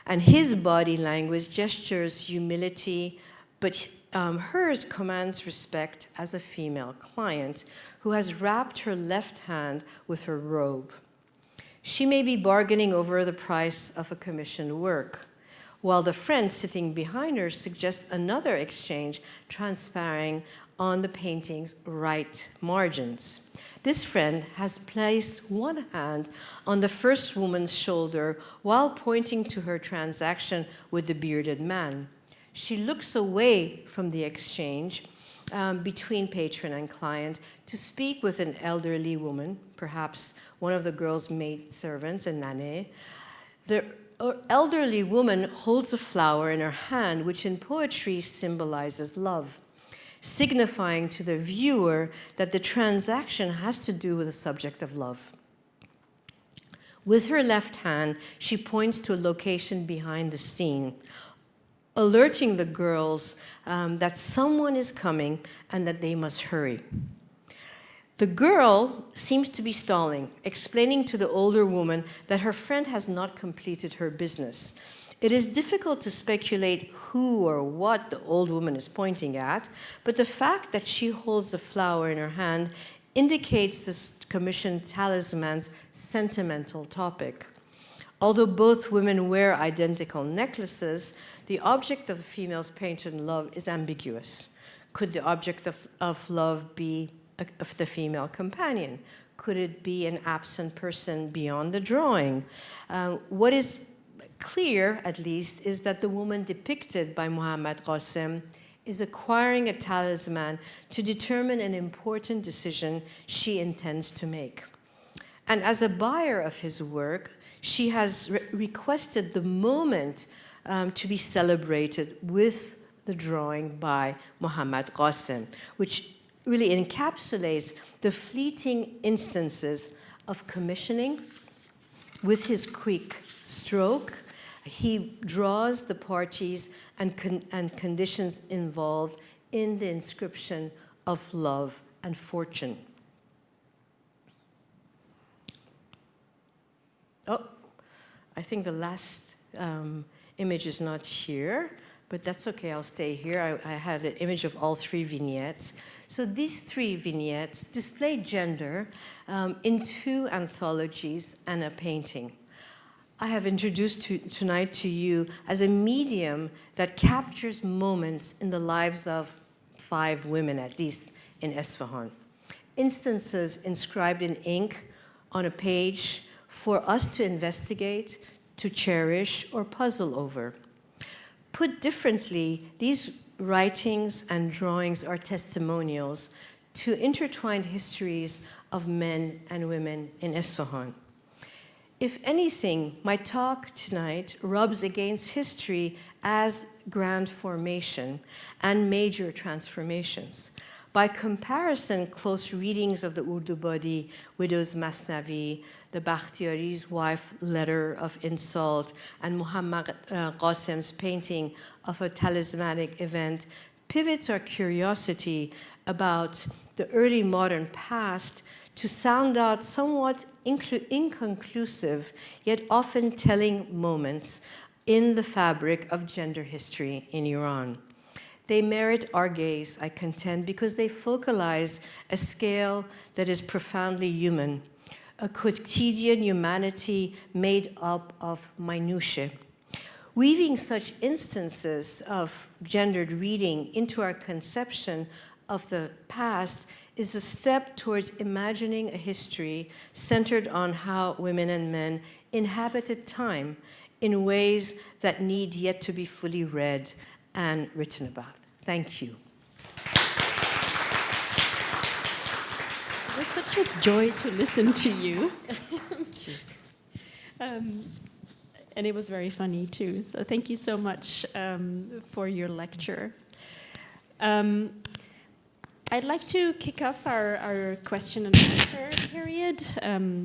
and his body language gestures humility, but hers commands respect as a female client who has wrapped her left hand with her robe. She may be bargaining over the price of a commissioned work, while the friend sitting behind her suggests another exchange transpiring on the painting's right margins. This friend has placed one hand on the first woman's shoulder while pointing to her transaction with the bearded man. She looks away from the exchange between patron and client to speak with an elderly woman, perhaps one of the girl's maidservants, a nane. The elderly woman holds a flower in her hand, which in poetry symbolizes love, signifying to the viewer that the transaction has to do with the subject of love. With her left hand, she points to a location behind the scene, alerting the girls that someone is coming and that they must hurry. The girl seems to be stalling, explaining to the older woman that her friend has not completed her business. It is difficult to speculate who or what the old woman is pointing at, but the fact that she holds the flower in her hand indicates this commissioned talisman's sentimental topic. Although both women wear identical necklaces, the object of the female's painted love is ambiguous. Could the object of love be of the female companion? Could it be an absent person beyond the drawing? What is clear, at least, is that the woman depicted by Muhammad Qasim is acquiring a talisman to determine an important decision she intends to make. And as a buyer of his work, she has requested the moment to be celebrated with the drawing by Muhammad Qasim, which really encapsulates the fleeting instances of commissioning. With his quick stroke, he draws the parties and conditions involved in the inscription of love and fortune. Oh, I think the last image is not here, but that's okay, I'll stay here. I had an image of all three vignettes. So these three vignettes display gender in two anthologies and a painting. I have introduced tonight to you as a medium that captures moments in the lives of 5 women, at least in Isfahan. Instances inscribed in ink on a page for us to investigate, to cherish, or puzzle over. Put differently, these writings and drawings are testimonials to intertwined histories of men and women in Isfahan. If anything, my talk tonight rubs against history as grand formation and major transformations. By comparison, close readings of the Urdu body, Widow's Masnavi, the Bakhtiyari's wife letter of insult, and Muhammad Qasim's painting of a talismanic event pivots our curiosity about the early modern past to sound out somewhat inconclusive, yet often telling moments in the fabric of gender history in Iran. They merit our gaze, I contend, because they focalize a scale that is profoundly human, a quotidian humanity made up of minutiae. Weaving such instances of gendered reading into our conception of the past is a step towards imagining a history centered on how women and men inhabited time in ways that need yet to be fully read and written about. Thank you. It was such a joy to listen to you. Thank you. And it was very funny too. So thank you so much for your lecture. I'd like to kick off our question and answer period.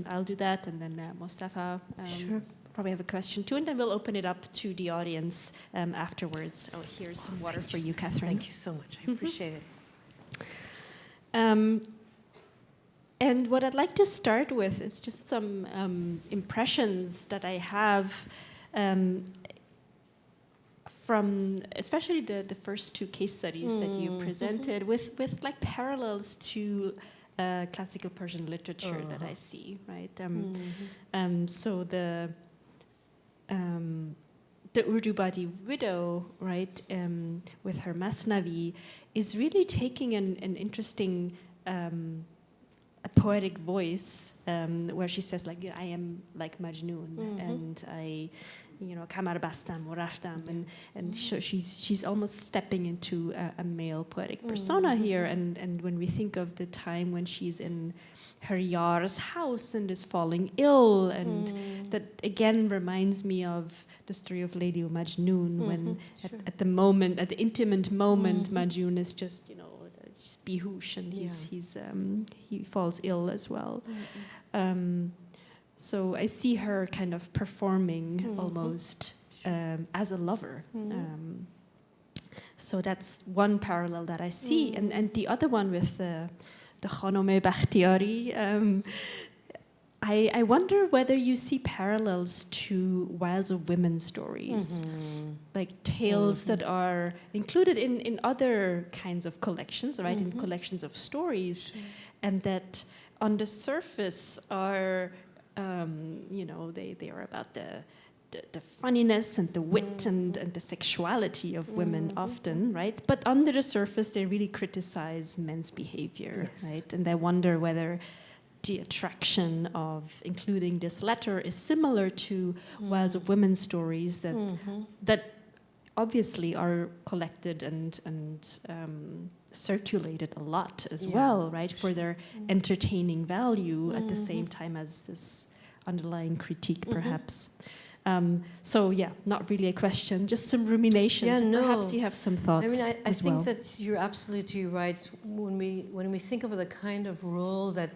I'll do that, and then Mustafa Sure. probably have a question too, and then we'll open it up to the audience afterwards. Oh, here's some water for you, Kathryn. Thank you so much. I appreciate it. And what I'd like to start with is just some impressions that I have from especially the first 2 case studies that you presented with like parallels to classical Persian literature that I see, right? So the Urdu body widow, right, with her Masnavi, is really taking an interesting a poetic voice where she says like, I am like Majnun, and I, kamar bastam wa raftam, and she's almost stepping into a male poetic persona here, and when we think of the time when she's in her yar's house and is falling ill, and that again reminds me of the story of Lady Majnun, when at the intimate moment, Majnun is just, behush, and he falls ill as well. So I see her kind of performing almost as a lover. So that's one parallel that I see, and the other one with the Khanome Bakhtiari. I wonder whether you see parallels to Wiles of Women stories, like tales that are included in other kinds of collections, right? In collections of stories, and that on the surface are, they are about the funniness and the wit and the sexuality of women often, right? But under the surface, they really criticize men's behavior, right? And I wonder whether the attraction of including this letter is similar to Wiles of Women stories that obviously are collected and circulated a lot as well, right? For their entertaining value at the same time as this underlying critique, perhaps. So not really a question, just some ruminations. Yeah, no. Perhaps you have some thoughts. I mean, I think well. that you're absolutely right when we think of the kind of role that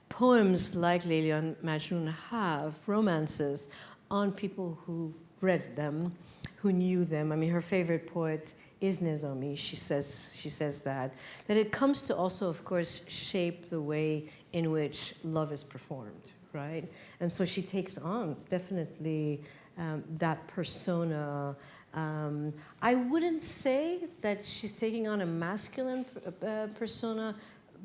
poems like Leila Majnun have, romances, on people who read them, who knew them. I mean, her favorite poet is Nizomi. She says that it comes to also, of course, shape the way in which love is performed, right? And so she takes on definitely that persona. I wouldn't say that she's taking on a masculine persona,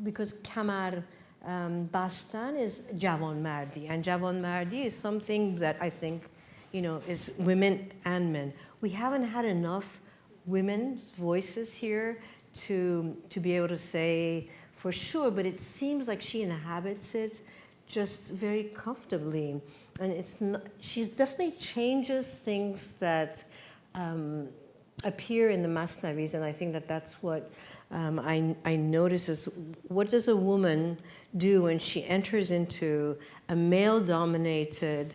because Kamar Bastan is Javan Mardi, and Javan Mardi is something that I think, is women and men. We haven't had enough women's voices here to be able to say for sure, but it seems like she inhabits it just very comfortably, and she definitely changes things that appear in the Masnavis, and I think that's what I notice is, what does a woman do when she enters into a male-dominated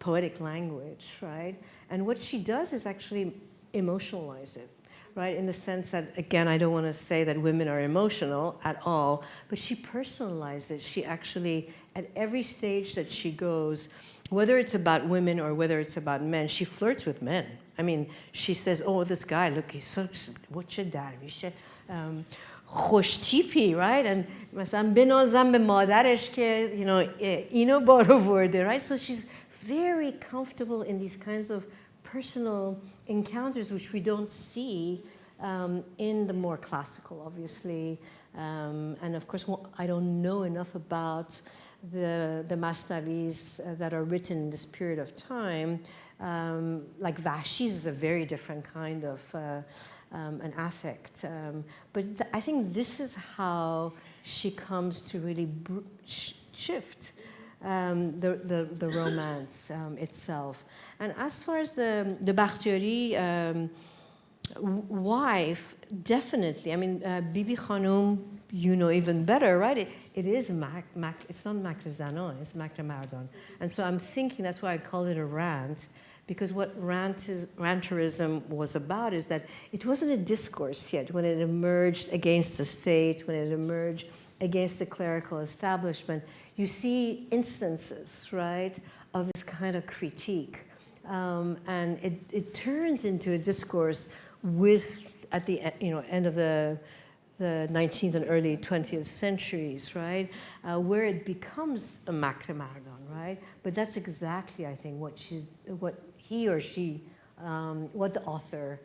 poetic language, right? And what she does is actually emotionalize it, right? In the sense that, again, I don't want to say that women are emotional at all, but she personalizes it. She actually, at every stage that she goes, whether it's about women or whether it's about men, she flirts with men. I mean, she says, oh, this guy, look, he's so, what's your dad? خوش تیپی, right? And مثلا بنازم به مادرش که, اینو بار آورده, right? So she's very comfortable in these kinds of personal encounters, which we don't see in the more classical, obviously. And of course, I don't know enough about the Masnavis that are written in this period of time. Like Vahshi's is a very different kind of an affect. But I think this is how she comes to really shift the romance itself. And as far as the Bakhtiari wife, definitely. I mean, Bibi Khanum, you know even better, right? It is it's not Makr Zanon, it's Makr Mardan. And so I'm thinking that's why I call it a rant, because what ranterism was about is that it wasn't a discourse yet when it emerged against the state, when it emerged against the clerical establishment. You see instances, right, of this kind of critique. And it turns into a discourse at the end of the 19th and early 20th centuries, right, where it becomes a Makr Mardan, right? But that's exactly, I think, what he or she, what the author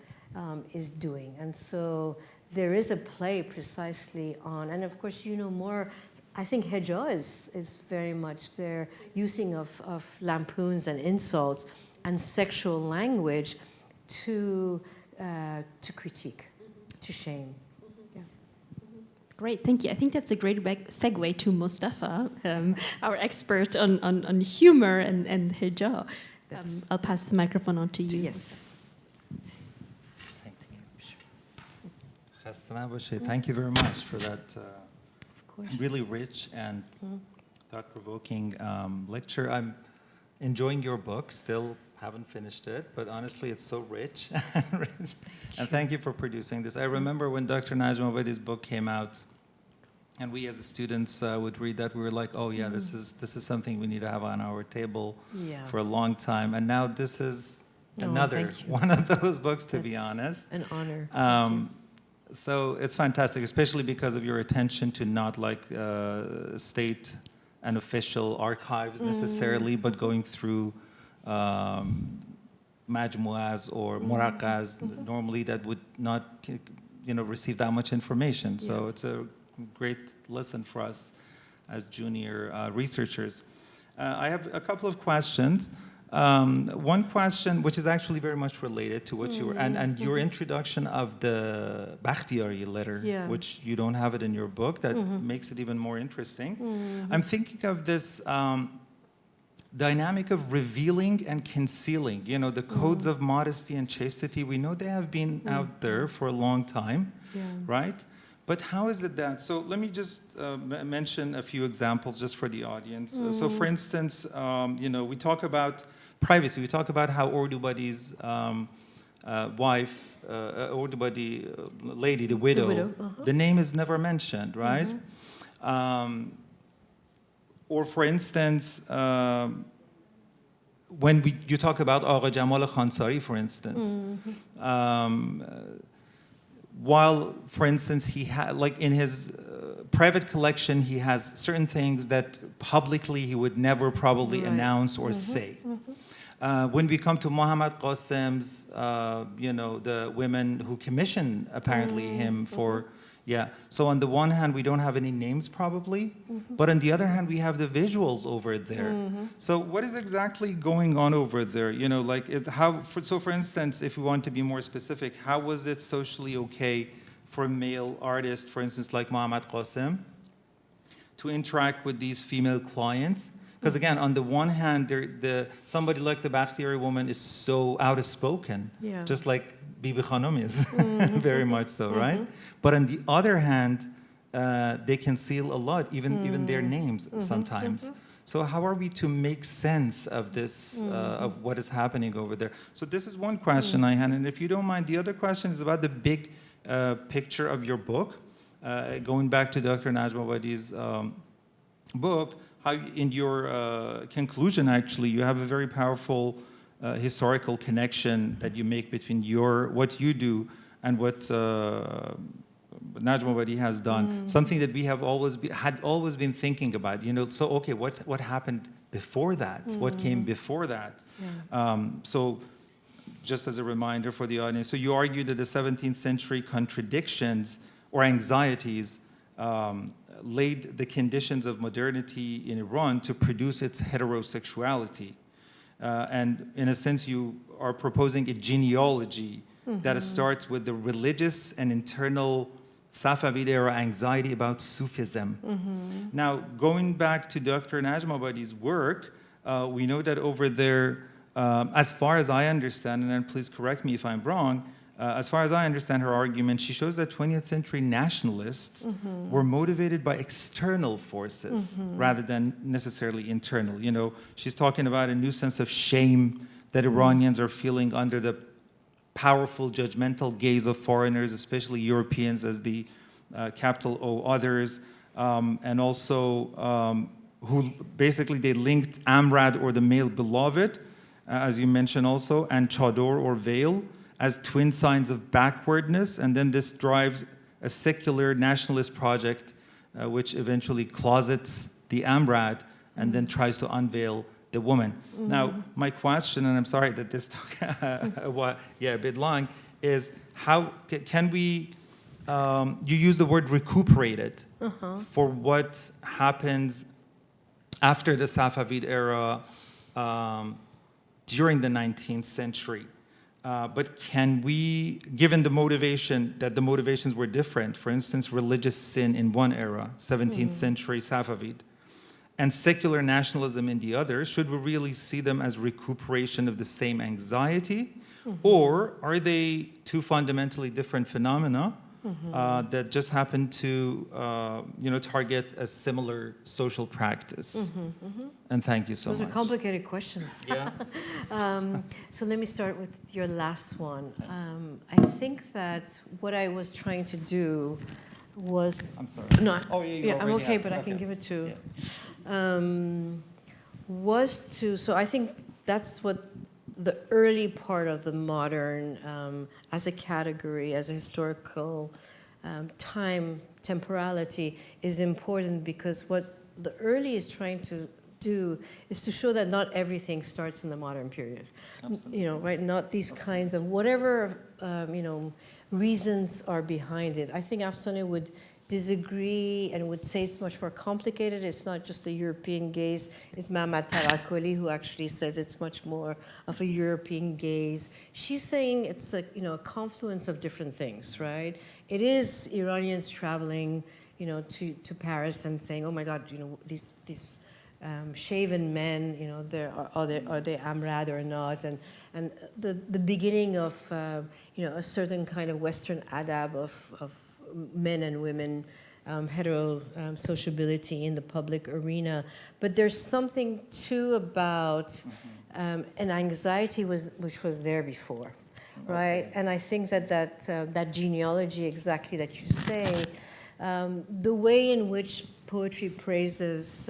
is doing. And so there is a play precisely on, and of course, more, I think Hejaz is very much their using of lampoons and insults and sexual language to critique, to shame. Yeah. Great, thank you. I think that's a great segue to Mustafa, our expert on humor and hijab. I'll pass the microphone on to you. Yes. Thank you very much for that Of course. really rich and thought-provoking lecture. I'm enjoying your book, still haven't finished it, but honestly it's so rich. And thank you for producing this. I remember when Dr. Najma Abadi's book came out, and we as students would read that, we were like, oh yeah, this is something we need to have on our table for a long time. And now this is another one of those books, to be honest. An honor. So it's fantastic, especially because of your attention to not like state and official archives necessarily, but going through majmu'as or muraqas normally that would not, receive that much information. So it's a great lesson for us as junior researchers. I have a couple of questions. One question, which is actually very much related to what you were, and your introduction of the Bakhtiyari letter, which you don't have it in your book, that makes it even more interesting. I'm thinking of this dynamic of revealing and concealing. The codes of modesty and chastity, we know they have been out there for a long time, right? But how is it that, so let me just mention a few examples just for the audience. So for instance, we talk about privacy. We talk about how Ordubadi's wife, Ordubadi lady, the widow, the name is never mentioned, right? Or for instance, when you talk about Agha Jamal Khansari, for instance, while, for instance, he had, like in his private collection, he has certain things that publicly he would never probably announce or say. When we come to Muhammad Qasim's, the women who commissioned apparently him for, so on the one hand, we don't have any names probably, but on the other hand, we have the visuals over there. So what is exactly going on over there? So for instance, if we want to be more specific, how was it socially okay for a male artist, for instance, like Muhammad Qasim, to interact with these female clients? Because again, on the one hand, somebody like the Bakhtiyari woman is so outspoken, just like Bibi Khanum is, very much so, right? But on the other hand, they conceal a lot, even their names sometimes. So how are we to make sense of this, of what is happening over there? So this is one question I had, and if you don't mind, the other question is about the big picture of your book. Going back to Dr. Najma Abadi's book, how in your conclusion, actually, you have a very powerful historical connection that you make between what you do and what Najma Abadi has done. Something that we have had always been thinking about. So okay, what happened before that? What came before that? So just as a reminder for the audience, so you argue that the 17th century contradictions or anxieties laid the conditions of modernity in Iran to produce its heterosexuality. And in a sense, you are proposing a genealogy that starts with the religious and internal Safavid era anxiety about Sufism. Now, going back to Dr. Najma Abadi's work, we know that over there, as far as I understand, and then please correct me if I'm wrong, as far as I understand her argument, she shows that 20th century nationalists were motivated by external forces rather than necessarily internal. She's talking about a new sense of shame that Iranians are feeling under the powerful judgmental gaze of foreigners, especially Europeans as the capital O others, and also who basically they linked Amrad or the male beloved, as you mentioned also, and Chador or veil, as twin signs of backwardness, and then this drives a secular nationalist project which eventually closets the Amrad and then tries to unveil the woman. Now, my question, and I'm sorry that this took a bit long, is how can we, you use the word recuperated for what happens after the Safavid era during the 19th century. But can we, given the motivation, that the motivations were different, for instance, religious sin in one era, 17th century Safavid, and secular nationalism in the other, should we really see them as recuperation of the same anxiety? Or are they two fundamentally different phenomena that just happen to target a similar social practice? And thank you so much. Those are complicated questions. Yeah. So let me start with your last one. I think that what I was trying to do was... I'm sorry. No, Oh, yeah, you yeah, I'm already okay, have. but I can Okay. give it to... Yeah. So I think that's what the early part of the modern, as a category, as a historical temporality is important, because what the early is trying to do is to show that not everything starts in the modern period. Absolutely. You know, right? Not these kinds of whatever, reasons are behind it. I think Afsane would disagree and would say it's much more complicated. It's not just the European gaze. It's Mehmet Tarakoli who actually says it's much more of a European gaze. She's saying it's a confluence of different things, right? It is Iranians traveling, to Paris and saying, oh my God, these shaven men, are they Amrad or not? And the beginning of a certain kind of Western adab of men and women, hetero sociability in the public arena. But there's something too about an anxiety which was there before, right? Okay. And I think that genealogy, exactly that you say, the way in which poetry praises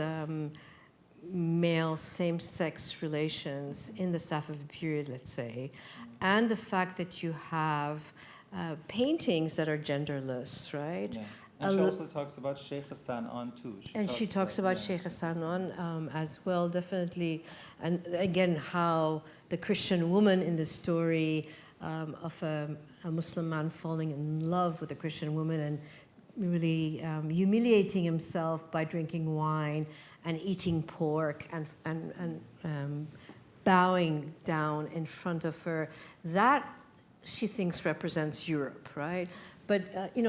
male same-sex relations in the Safavid period, let's say, and the fact that you have paintings that are genderless, right? Yeah. And she also talks about Sheikh Hassan on too. She talks about Sheikh Hassan on as well, definitely. And again, how the Christian woman in the story of a Muslim man falling in love with a Christian woman and really humiliating himself by drinking wine and eating pork and bowing down in front of her. That, she thinks, represents Europe, right? But,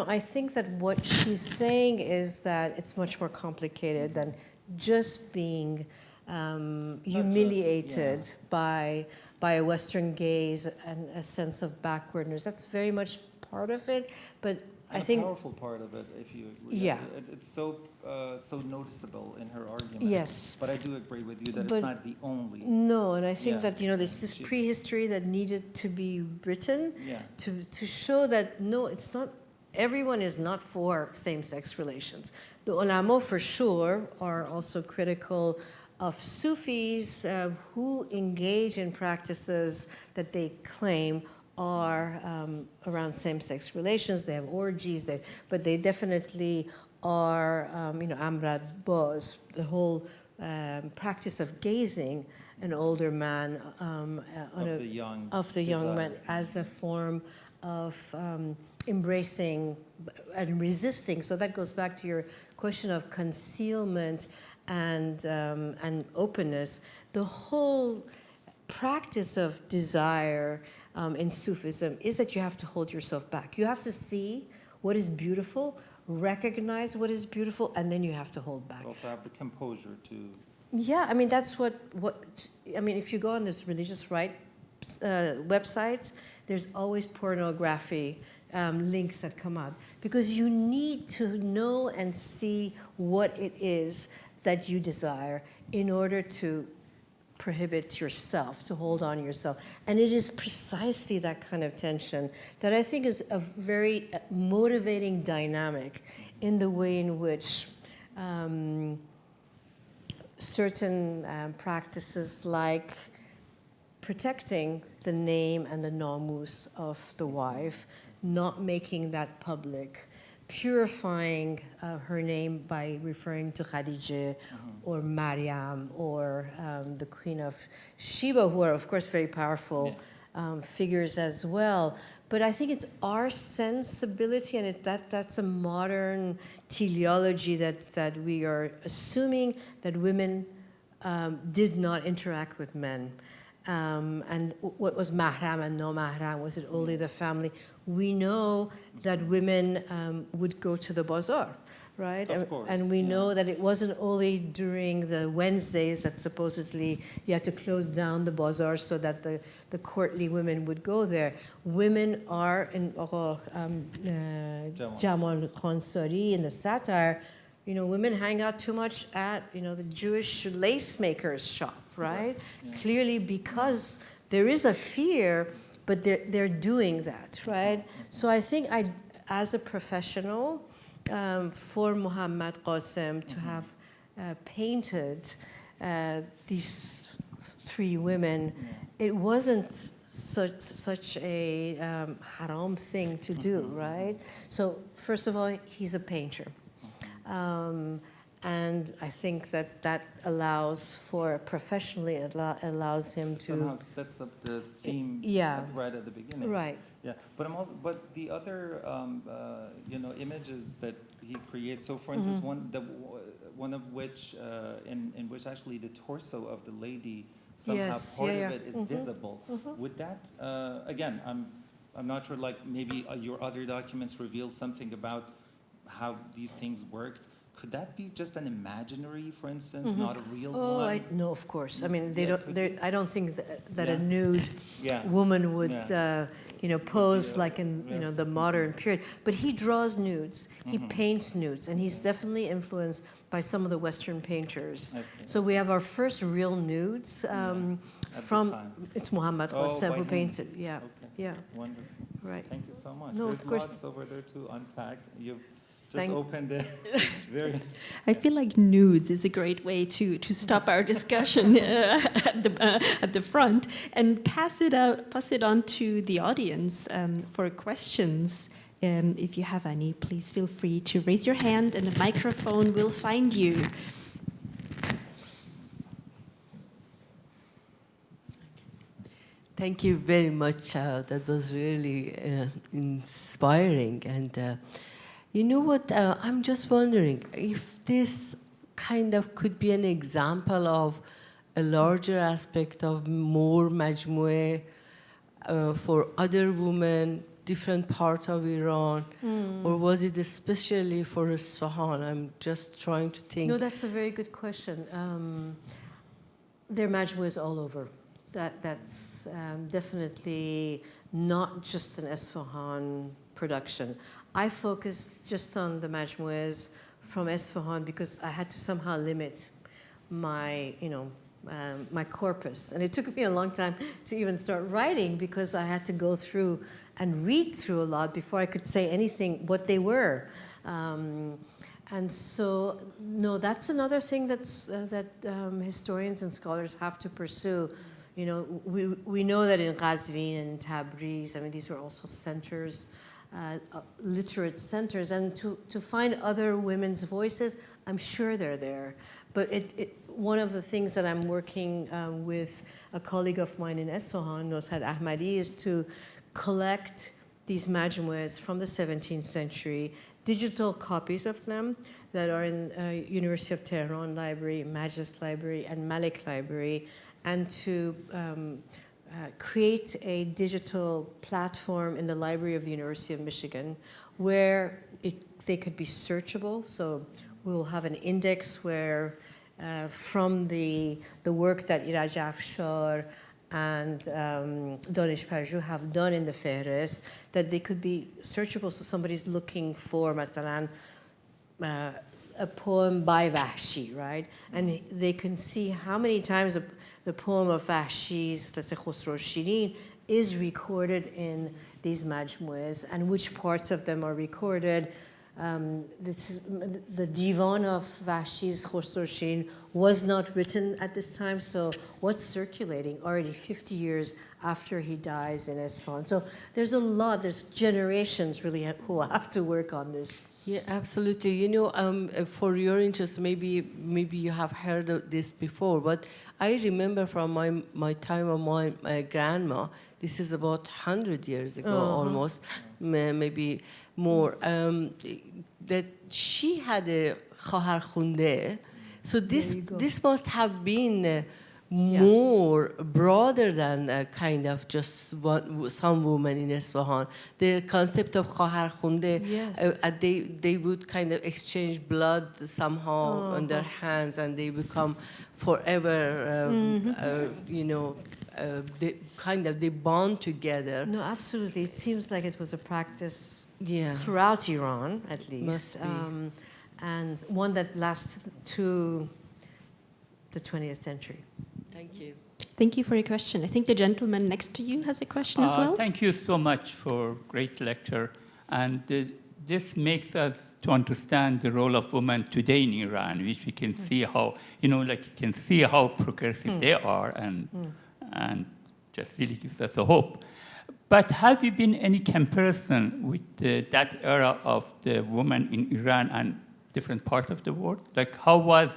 I think that what she's saying is that it's much more complicated than just being humiliated by a Western gaze and a sense of backwardness. That's very much part of it, but I think... a powerful part of it, if you agree. Yeah. It's so noticeable in her argument. Yes. But I do agree with you that But- it's not the only. No, and I think Yeah. that, there's this prehistory that needed to be written Yeah. to show that, no, it's not, everyone is not for same-sex relations. The ulama, for sure, are also critical of Sufis who engage in practices that they claim are around same-sex relations. They have orgies, but they definitely are, Amrad Boz, the whole practice of gazing an older man of the young man as a form of embracing and resisting. So that goes back to your question of concealment and openness. The whole practice of desire in Sufism is that you have to hold yourself back. You have to see what is beautiful, recognize what is beautiful, and then you have to hold back. Also have the composure to. Yeah, I mean, that's what if you go on this religious websites, there's always pornography links that come up, because you need to know and see what it is that you desire in order to prohibit yourself, to hold on yourself. And it is precisely that kind of tension that I think is a very motivating dynamic in the way in which certain practices like protecting the name and the namus of the wife, not making that public, purifying her name by referring to Khadija or Maryam or the Queen of Sheba, who are, of course, very powerful figures as well. But I think it's our sensibility, and that's a modern teleology that we are assuming that women did not interact with men. and what was mahram and no mahram? Was it only the family? We know that women would go to the bazaar, right? Of course, and we know that it wasn't only during the Wednesdays that supposedly you had to close down the bazaar so that the courtly women would go there. Women are, in Jamal Khansari in the satire, you know, women hang out too much at, you know, the Jewish lace maker's shop, right? Yeah. Clearly because there is a fear, but they're doing that, right? So I think as a professional, for Muhammad Qasim to have painted these three women, it wasn't such a haram thing to do, right? So first of all, he's a painter. And I think that allows for, professionally, allows him to... Somehow sets up the theme right at the beginning. Right. Yeah, but the other, you know, images that he creates, so for instance, one of which, in which actually the torso of the lady, somehow part of it is visible. Would that, again, I'm not sure, like maybe your other documents reveal something about how these things worked. Could that be just an imaginary, for instance, not a real one? No, of course. I mean, I don't think that a nude woman would, you know, pose like in, you know, the modern period. But he draws nudes. He paints nudes, and he's definitely influenced by some of the Western painters. So we have our first real nudes from, it's Muhammad Qasim who paints it. Yeah, okay. Wonderful. Right. Thank you so much. No, There's of course. lots over there to unpack. You've just opened it. Very. I feel like nudes is a great way to stop our discussion at the front and pass it on to the audience for questions. If you have any, please feel free to raise your hand, and a microphone will find you. Thank you very much. That was really inspiring. And you know what? I'm just wondering if this kind of could be an example of a larger aspect of more majmu'a for other women, different parts of Iran, or was it especially for Isfahan? I'm just trying to think. No, that's a very good question. There are majmu'as all over. That's definitely not just an Isfahan production. I focused just on the majmu'as from Isfahan because I had to somehow limit my, you know, my corpus. And it took me a long time to even start writing because I had to go through and read through a lot before I could say anything, what they were. And so, no, that's another thing that historians and scholars have to pursue. You know, we know that in Qazvin and Tabriz, I mean, these were also centers, literate centers, and to find other women's voices, I'm sure they're there. But one of the things that I'm working with a colleague of mine in Isfahan, Noshat Ahmadi, is to collect these majmu'as from the 17th century, digital copies of them that are in University of Tehran Library, Majlis Library, and Malik Library, and to create a digital platform in the library of the University of Michigan where they could be searchable. So we'll have an index where from the work that Iraj Afshar and Danish Pajou have done in the Fehres, that they could be searchable. So somebody's looking for, مثلا, a poem by Vahshi, right? And they can see how many times the poem of Vahshi's, let's say Khosrow Shirin, is recorded in these majmu'as, and which parts of them are recorded. This is, the divan of Vahshi's Khosrow Shirin was not written at this time, so what's circulating already 50 years after he dies in Isfahan? So there's a lot, there's generations really who have to work on this. Yeah, absolutely. You know, for your interest, maybe you have heard of this before, but I remember from my time of my grandma, this is about 100 years ago almost, maybe more, that she had a khahar khunde. So this must have been more broader than kind of just some women in Isfahan. The concept of khahar khunde, Yes. they would kind of exchange blood somehow on their hands, and they become forever, you know, they bond together. No, absolutely. It seems like it was a practice Yeah. throughout Iran, at least, Must be. and one that lasts to the 20th century. Thank you. Thank you for your question. I think the gentleman next to you has a question as well. Thank you so much for great lecture. And this makes us to understand the role of women today in Iran, which we can see how, you know, like you can see how progressive they are, and just really gives us a hope. But have you been any comparison with that era of the women in Iran and different parts of the world? Like how was,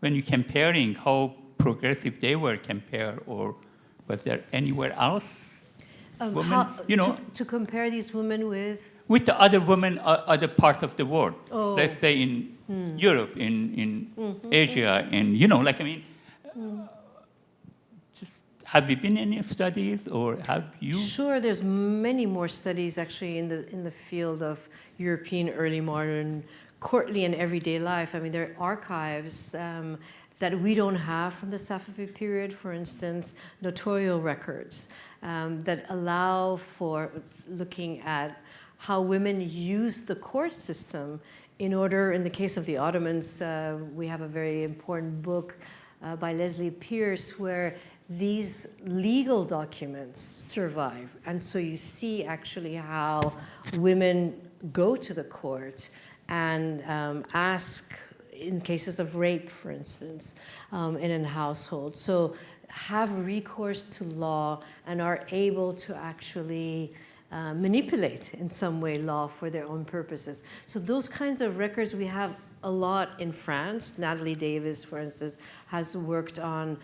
when you're comparing, how progressive they were compared, or was there anywhere else? Women, you know, to compare these women with the other women, other parts of the world. Oh. Let's say in Europe, in Asia, in, you know, like, I mean, just have you been any studies, or have you? Sure, there's many more studies actually in the field of European early modern courtly and everyday life. I mean, there are archives that we don't have from the Safavid period, for instance, notarial records that allow for looking at how women use the court system in order, in the case of the Ottomans, we have a very important book by Leslie Pierce where these legal documents survive. And so you see actually how women go to the court and ask, in cases of rape, for instance, in a household. So have recourse to law and are able to actually manipulate in some way law for their own purposes. So those kinds of records we have a lot in France. Natalie Davis, for instance, has worked on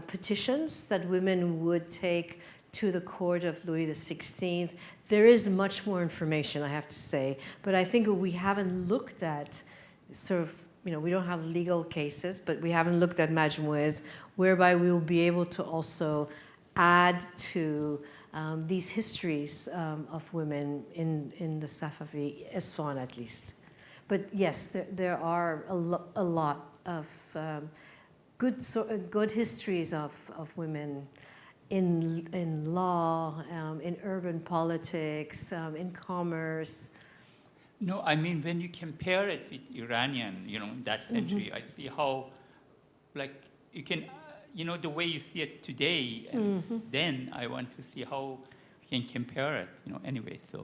petitions that women would take to the court of Louis XVI. There is much more information, I have to say, but I think we haven't looked at sort of, you know, we don't have legal cases, but we haven't looked at majmu'as, whereby we will be able to also add to these histories of women in the Safavi, Isfahan at least. But yes, there are a lot of good histories of women in law, in urban politics, in commerce. No, I mean, when you compare it with Iranian, you know, that century, I see how, like, you can, you know, the way you see it today, and then I want to see how you can compare it, you know, anyway, so.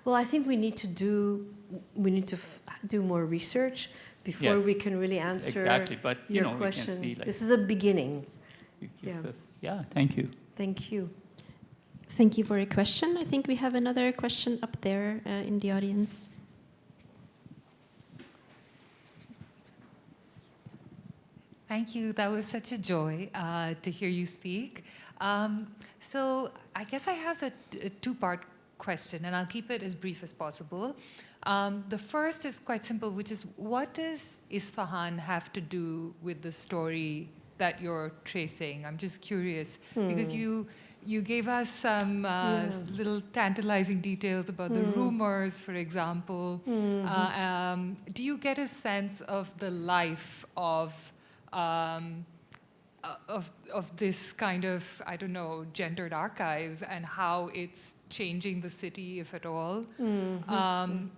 Well, I think we need to do more research before we can really answer exactly, but, you your know, question. we can see, like, This is a beginning. Yeah, thank you. Thank you. Thank you for your question. I think we have another question up there in the audience. Thank you. That was such a joy to hear you speak. So I guess I have a two-part question, and I'll keep it as brief as possible. The first is quite simple, which is, what does Isfahan have to do with the story that you're tracing? I'm just curious, because you gave us some little tantalizing details about the rumors, for example. Do you get a sense of the life of this kind of, I don't know, gendered archive and how it's changing the city, if at all?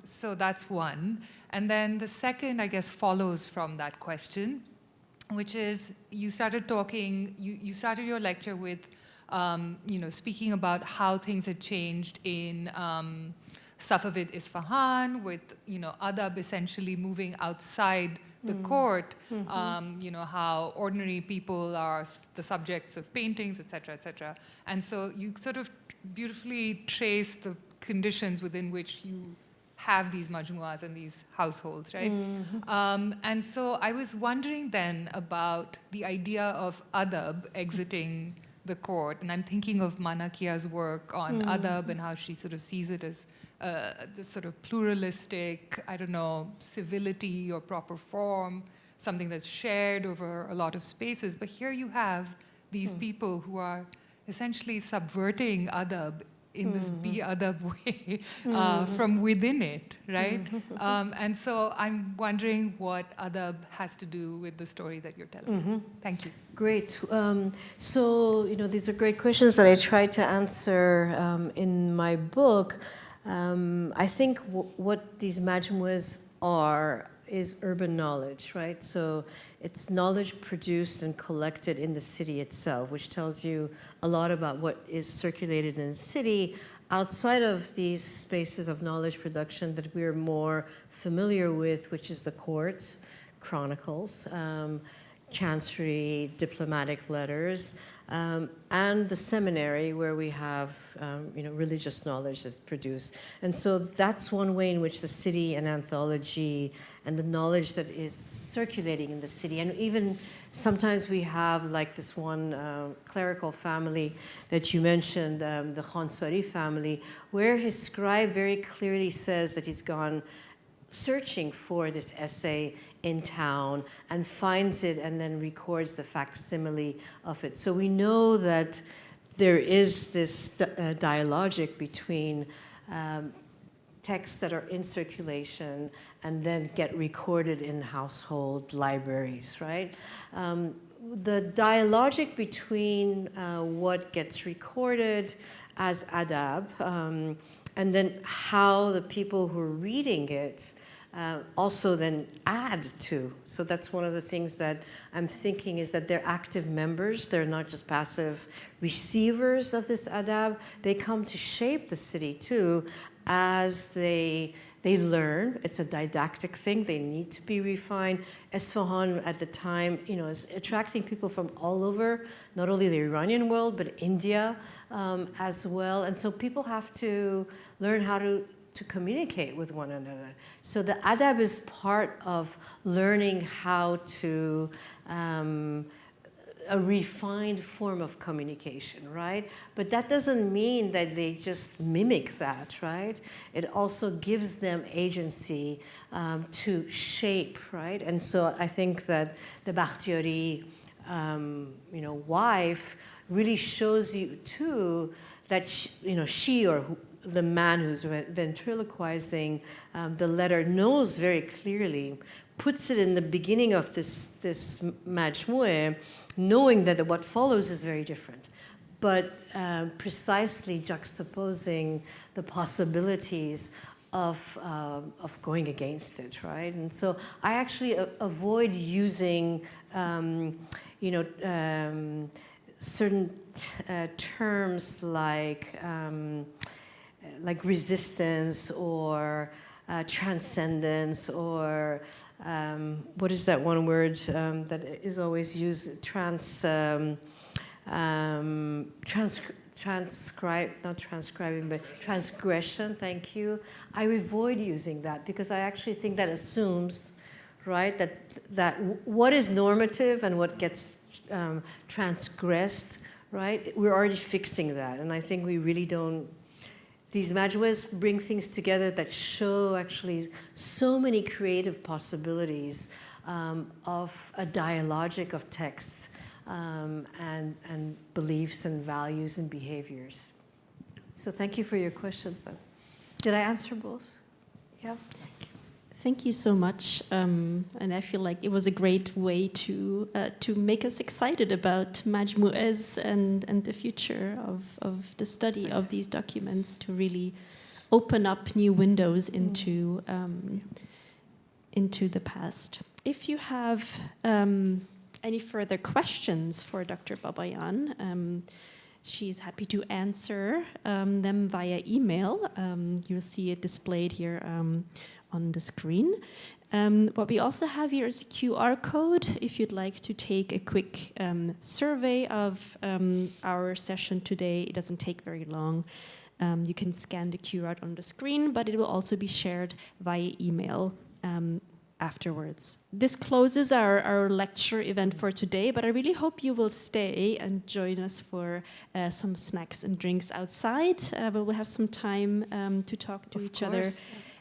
So that's one. And then the second, I guess, follows from that question, which is you started talking, you started your lecture with, you know, speaking about how things had changed in Safavid Isfahan, with, you know, adab essentially moving outside the court, you know, how ordinary people are the subjects of paintings, et cetera, et cetera. And so you sort of beautifully trace the conditions within which you have these majmu'as and these households, right? And so I was wondering then about the idea of adab exiting the court, and I'm thinking of Manakia's work on adab and how she sort of sees it as this sort of pluralistic, I don't know, civility or proper form. something that's shared over a lot of spaces. But here you have these people who are essentially subverting adab in this be-adab way from within it, right? And so I'm wondering what adab has to do with the story that you're telling. Thank you. Great. So, these are great questions that I tried to answer in my book. I think what these majmu'as are is urban knowledge, right? So it's knowledge produced and collected in the city itself, which tells you a lot about what is circulated in the city outside of these spaces of knowledge production that we're more familiar with, which is the court, chronicles, chancery, diplomatic letters, and the seminary where we have religious knowledge that's produced. And so that's one way in which the city and anthology and the knowledge that is circulating in the city, and even sometimes we have like this one clerical family that you mentioned, the Chansari family, where his scribe very clearly says that he's gone searching for this essay in town and finds it and then records the facsimile of it. So we know that there is this dialogic between texts that are in circulation and then get recorded in household libraries, right? The dialogic between what gets recorded as adab and then how the people who are reading it also then add to. So that's one of the things that I'm thinking is that they're active members. They're not just passive receivers of this adab. They come to shape the city too as they learn. It's a didactic thing. They need to be refined. Isfahan at the time, is attracting people from all over, not only the Iranian world, but India as well. And so people have to learn how to communicate with one another. So the adab is part of learning how to a refined form of communication, right? But that doesn't mean that they just mimic that, right? It also gives them agency to shape, right? And so I think that the Bakhtiyari, wife really shows you too that she or the man who's ventriloquizing the letter knows very clearly, puts it in the beginning of this majmu'a, knowing that what follows is very different, but precisely juxtaposing the possibilities of going against it, right? And so I actually avoid using, certain terms like resistance or transcendence or what is that one word that is always used? Transcribe, not transcribing, but transgression, thank you. I avoid using that because I actually think that assumes, right, that what is normative and what gets transgressed, right, we're already fixing that. And I think we really don't. These majmu'as bring things together that show actually so many creative possibilities of a dialogic of texts and beliefs and values and behaviors. So thank you for your questions. Did I answer both? Yeah. Thank you so much, and I feel like it was a great way to make us excited about majmu'as and the future of the study of these documents, to really open up new windows into the past. If you have any further questions for Dr. Babayan, she's happy to answer them via email. You'll see it displayed here on the screen. What we also have here is a QR code if you'd like to take a quick survey of our session today. It doesn't take very long. You can scan the QR on the screen, but it will also be shared via email afterwards. This closes our lecture event for today, but I really hope you will stay and join us for some snacks and drinks outside. We'll have some time to talk to each other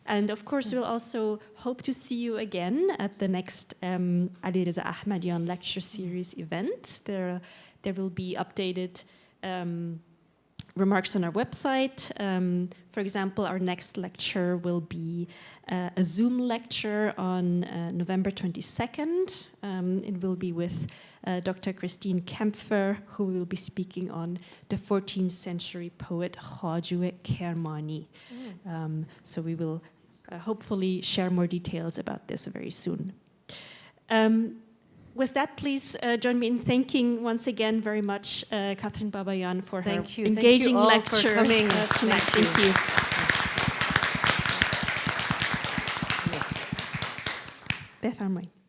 And of course, we'll also hope to see you again at the next Alireza Ahmadian lecture series event. There will be updated remarks on our website. For example, our next lecture will be a Zoom lecture on November 22nd. It will be with Dr. Christine Kempfer, who will be speaking on the 14th century poet Khajue Kermani. So we will hopefully share more details about this very soon. With that, please join me in thanking once again very much Kathryn Babayan for her engaging lecture. Thank you all for coming. Tonight. Thank you. بفرمایید.